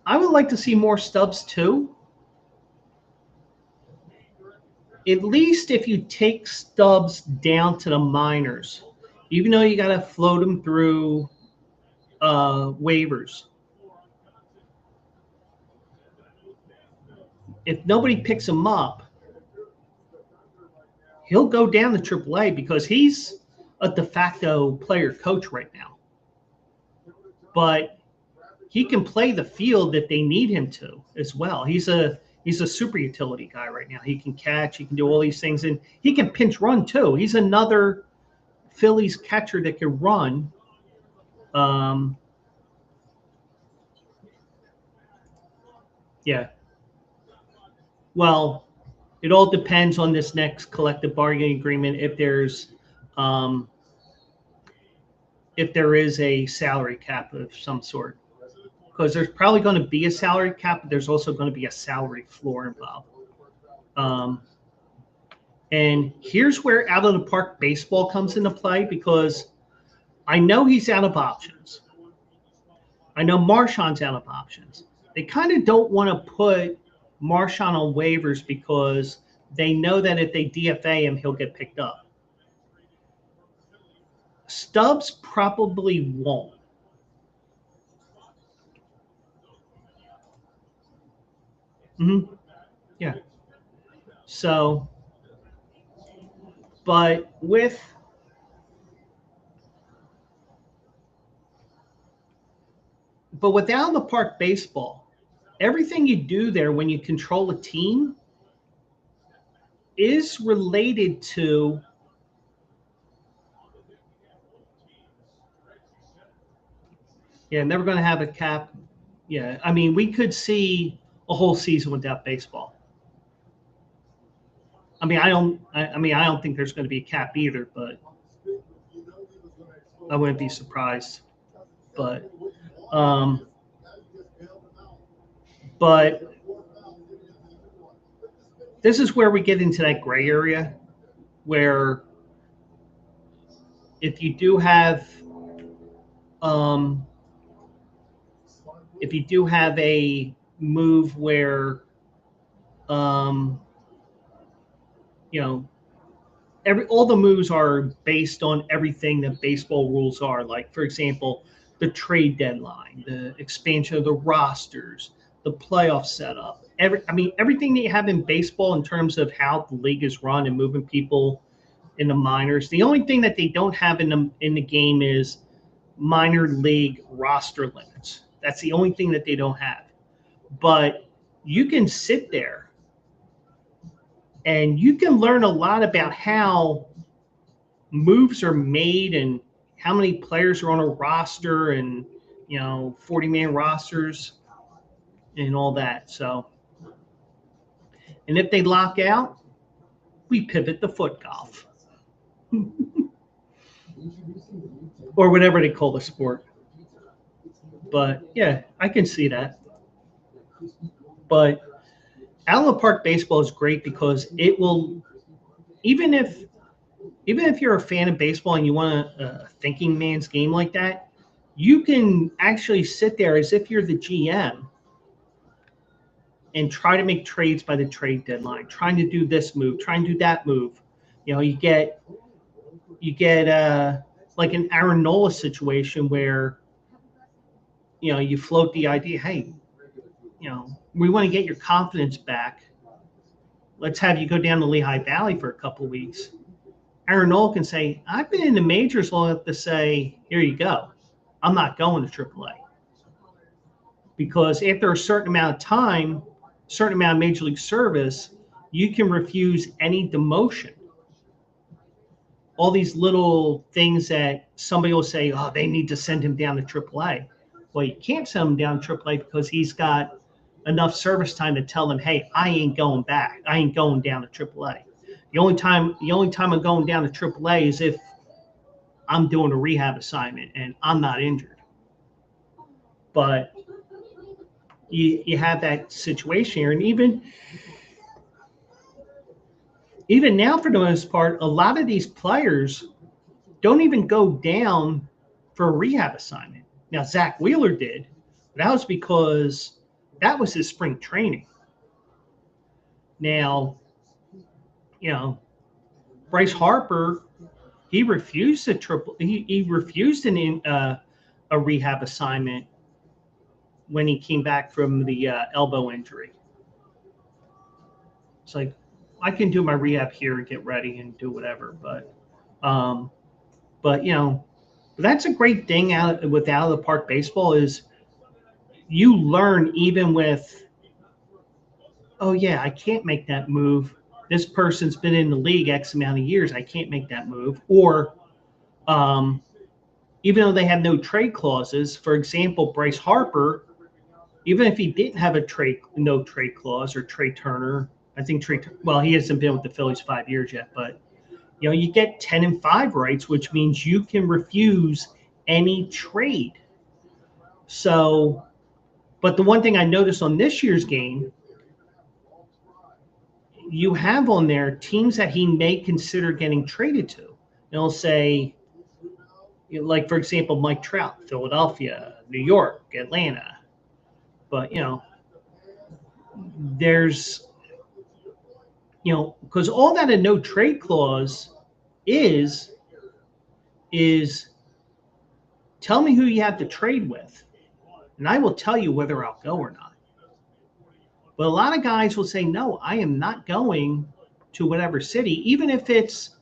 I would like to see more Stubbs too. At least if you take Stubbs down to the minors, even though you got to float him through waivers. If nobody picks him up, he'll go down to AAA because he's a de facto player coach right now. But he can play the field if they need him to as well. He's a super utility guy right now. He can catch, he can do all these things, and he can pinch run too. He's another Phillies catcher that can run. Yeah. Well, it all depends on this next collective bargaining agreement if there is a salary cap of some sort. Because there's probably going to be a salary cap, but there's also going to be a salary floor involved. And here's where out of the park baseball comes into play, because I know he's out of options. I know Marshawn's out of options. They kind of don't want to put Marshawn on waivers because they know that if they DFA him, he'll get picked up. Stubbs probably won't. Mm-hmm. Yeah. So, but without the park baseball, everything you do there when you control a team is related to never going to have a cap. Yeah, I mean, we could see a whole season without baseball. I mean, I don't think there's going to be a cap either, but I wouldn't be surprised. But this is where we get into that gray area where if you do have a move where all the moves are based on everything that baseball rules are, like, for example, the trade deadline, the expansion of the rosters, the playoff setup. Everything that you have in baseball in terms of how the league is run and moving people in the minors. The only thing that they don't have in the game is minor league roster limits. That's the only thing that they don't have. But you can sit there and you can learn a lot about how moves are made and how many players are on a roster and 40-man rosters and all that. So, and if they lock out, we pivot to foot golf or whatever they call the sport. But yeah, I can see that. But out of the park baseball is great because it will, even if you're a fan of baseball and you want a thinking man's game like that, you can actually sit there as if you're the GM and try to make trades by the trade deadline, trying to do this move, trying to do that move. You get like an Aaron Nola situation where you float the idea, hey, we want to get your confidence back. Let's have you go down to Lehigh Valley for a couple of weeks. Aaron Nola can say, I've been in the majors long enough to say, here you go. I'm not going to AAA. because after a certain amount of time, certain amount of major league service, you can refuse any demotion. All these little things that somebody will say, oh, they need to send him down to AAA. Well, you can't send him down to AAA because he's got enough service time to tell them, hey, I ain't going back. I ain't going down to AAA. The only time I'm going down to AAA is if I'm doing a rehab assignment and I'm not injured. But you have that situation here, and even now, for the most part, a lot of these players don't even go down for a rehab assignment. Now, Zach Wheeler did, but that was because that was his spring training. Now, Bryce Harper, he refused he refused a rehab assignment when he came back from the elbow injury. It's like, I can do my rehab here and get ready and do whatever, but that's a great thing with out of the park baseball is you learn even with, oh yeah, I can't make that move. This person's been in the league X amount of years. I can't make that move. Or even though they have no trade clauses, for example, Bryce Harper, even if he didn't have no trade clause, or Trey Turner, I think he hasn't been with the Phillies 5 years yet, but you get 10-5 rights, which means you can refuse any trade. So, but the one thing I noticed on this year's game, you have on there teams that he may consider getting traded to. They'll say, like, for example, Mike Trout, Philadelphia, New York, Atlanta. But, there's, because all that a no trade clause is tell me who you have to trade with, and I will tell you whether I'll go or not. But a lot of guys will say, no, I am not going to whatever city, even if it's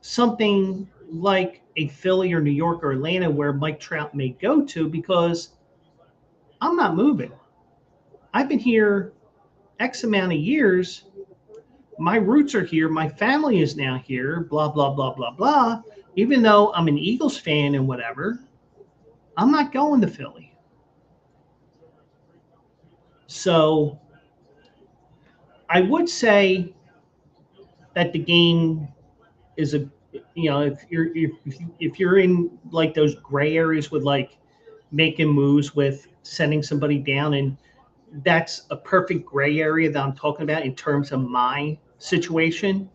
something like a Philly or New York or Atlanta where Mike Trout may go to, because I'm not moving. I've been here X amount of years. My roots are here. My family is now here, blah, blah, blah, blah, blah. Even though I'm an Eagles fan and whatever, I'm not going to Philly. So I would say that the game is if you're in like those gray areas with like making moves with sending somebody down, and that's a perfect gray area that I'm talking about in terms of my situation.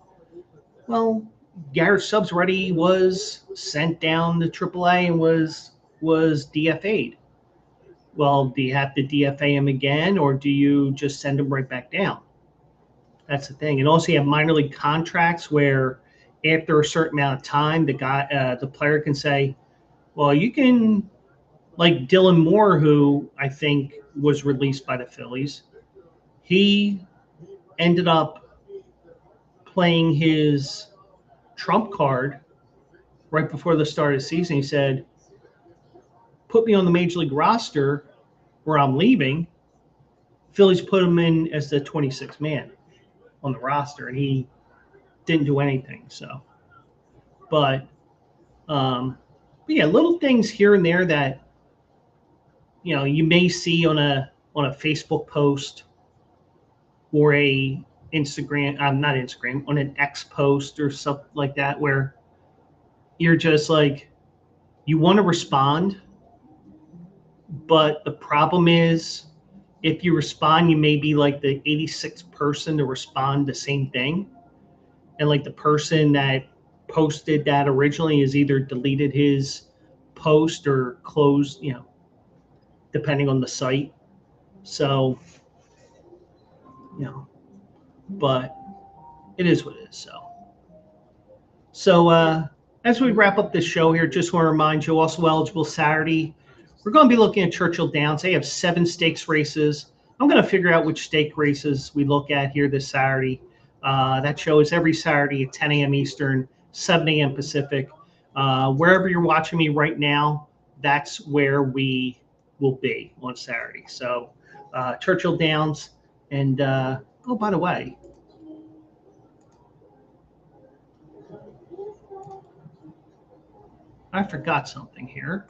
Well, Garrett Stubbs already was sent down to AAA and was DFA'd. Well, do you have to DFA him again, or do you just send him right back down? That's the thing. And also, you have minor league contracts where after a certain amount of time, the player can say, well, you can, like Dylan Moore, who I think was released by the Phillies. He ended up playing his trump card right before the start of the season. He said, put me on the major league roster where I'm leaving. Phillies put him in as the 26th man on the roster, and he didn't do anything. So, but yeah, little things here and there that you may see on a Facebook post or a Instagram, not Instagram, on an X post or something like that, where you're just like, you want to respond, but the problem is, if you respond, you may be like the 86th person to respond the same thing. And like the person that posted that originally has either deleted his post or closed, depending on the site. So, but it is what it is. So as we wrap up this show here, just want to remind you, also eligible Saturday, we're going to be looking at Churchill Downs. They have 7 stakes races. I'm going to figure out which stake races we look at here this Saturday. That show is every Saturday at 10 a.m. Eastern, 7 a.m. Pacific. Wherever you're watching me right now, that's where we will be on Saturday. So Churchill Downs, and oh, by the way, I forgot something here.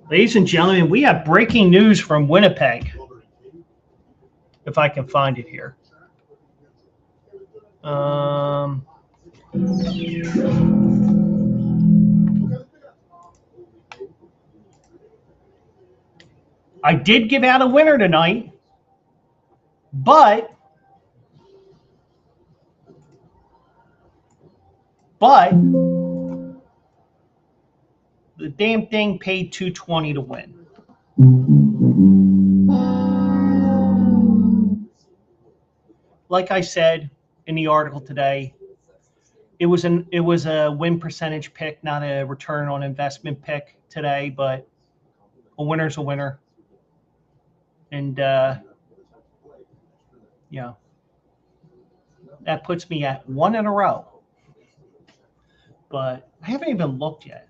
Ladies and gentlemen, we have breaking news from Winnipeg. If I can find it here. I did give out a winner tonight, but the damn thing paid $220 to win. Like I said in the article today, it was a win percentage pick, not a return on investment pick today, but a winner's a winner. And yeah, that puts me at 1 in a row. But I haven't even looked yet,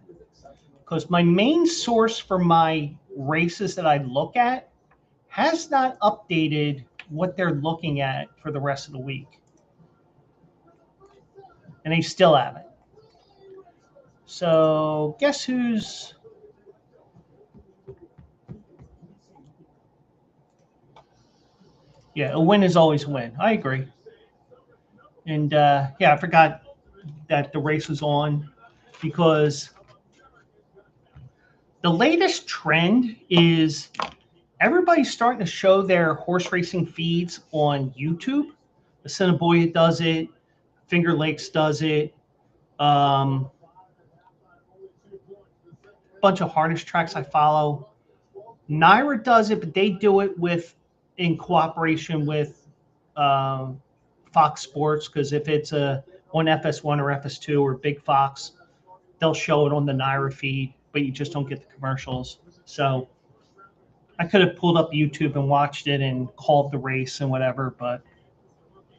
because my main source for my races that I look at has not updated what they're looking at for the rest of the week. And they still haven't. So guess who's... Yeah, a win is always a win. I agree. And yeah, I forgot that the race was on, because the latest trend is everybody's starting to show their horse racing feeds on YouTube. Assiniboia does it. Finger Lakes does it. Bunch of harness tracks I follow. Naira does it, but they do it in cooperation with Fox Sports, because if it's on FS1 or FS2 or Big Fox, they'll show it on the Naira feed, but you just don't get the commercials. So I could have pulled up YouTube and watched it and called the race and whatever, but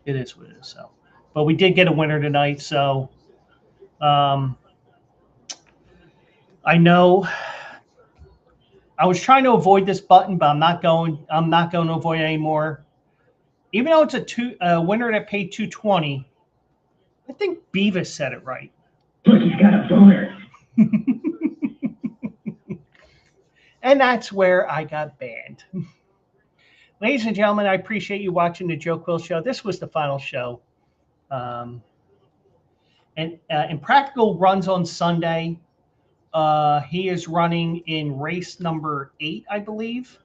it is what it is. So, but we did get a winner tonight. So I know I was trying to avoid this button, but I'm not going to avoid it anymore. Even though it's a winner that paid $220, I think Beavis said it right. He's got a boner. And that's where I got banned. Ladies and gentlemen, I appreciate you watching the Joe Quill Show. This was the final show. And Impractical runs on Sunday. He is running in race number 8, I believe.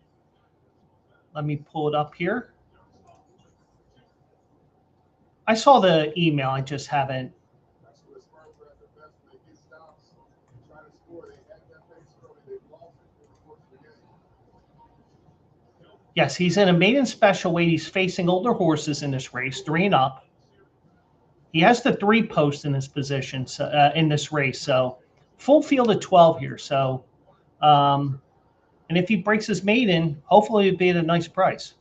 Let me pull it up here. I saw the email. I just haven't. Yes, he's in a maiden special weight. He's facing older horses in this race, 3 and up. He has the 3 post in his position in this race. So full field of 12 here. So, and if he breaks his maiden, hopefully it'll be at a nice price.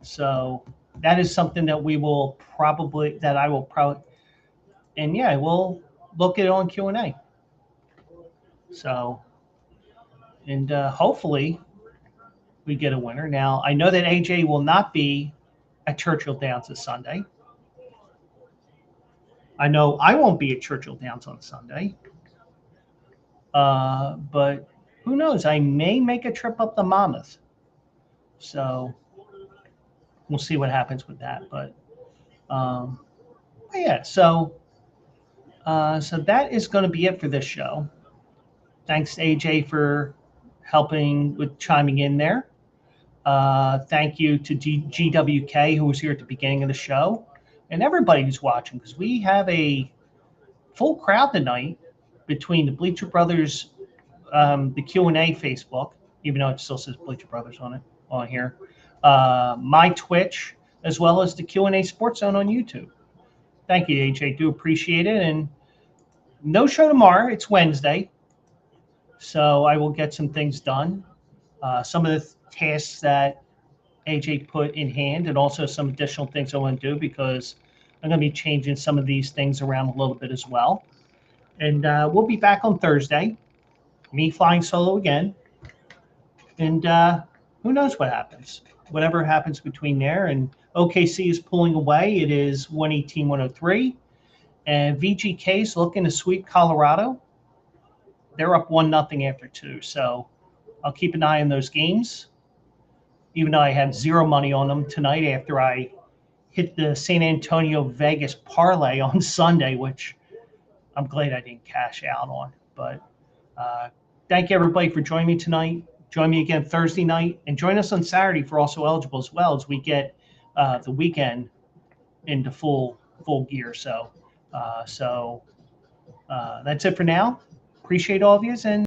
So that is something that I will probably, and yeah, we'll look at it on Q&A. So, and hopefully we get a winner. Now, I know that AJ will not be at Churchill Downs this Sunday. I know I won't be at Churchill Downs on Sunday. But who knows? I may make a trip up to Monmouth. So we'll see what happens with that. But yeah, so that is going to be it for this show. Thanks to AJ for helping with chiming in there. Thank you to GWK, who was here at the beginning of the show, and everybody who's watching, because we have a full crowd tonight between the Bleacher Brothers, the Q&A Facebook, even though it still says Bleacher Brothers on here, my Twitch, as well as the Q&A Sports Zone on YouTube. Thank you, AJ. Do appreciate it. And no show tomorrow. It's Wednesday. So I will get some things done. Some of the tasks that AJ put in hand, and also some additional things I want to do because I'm going to be changing some of these things around a little bit as well. And we'll be back on Thursday, me flying solo again. And who knows what happens? Whatever happens between there. And OKC is pulling away. It is 118-103. And VGK is looking to sweep Colorado. They're up 1-0 after 2. So I'll keep an eye on those games, even though I have zero money on them tonight after I hit the San Antonio Vegas parlay on Sunday, which I'm glad I didn't cash out on. But thank you, everybody, for joining me tonight. Join me again Thursday night, and join us on Saturday for Also Eligible as well, as we get the weekend into full gear. So that's it for now. Appreciate all of you, and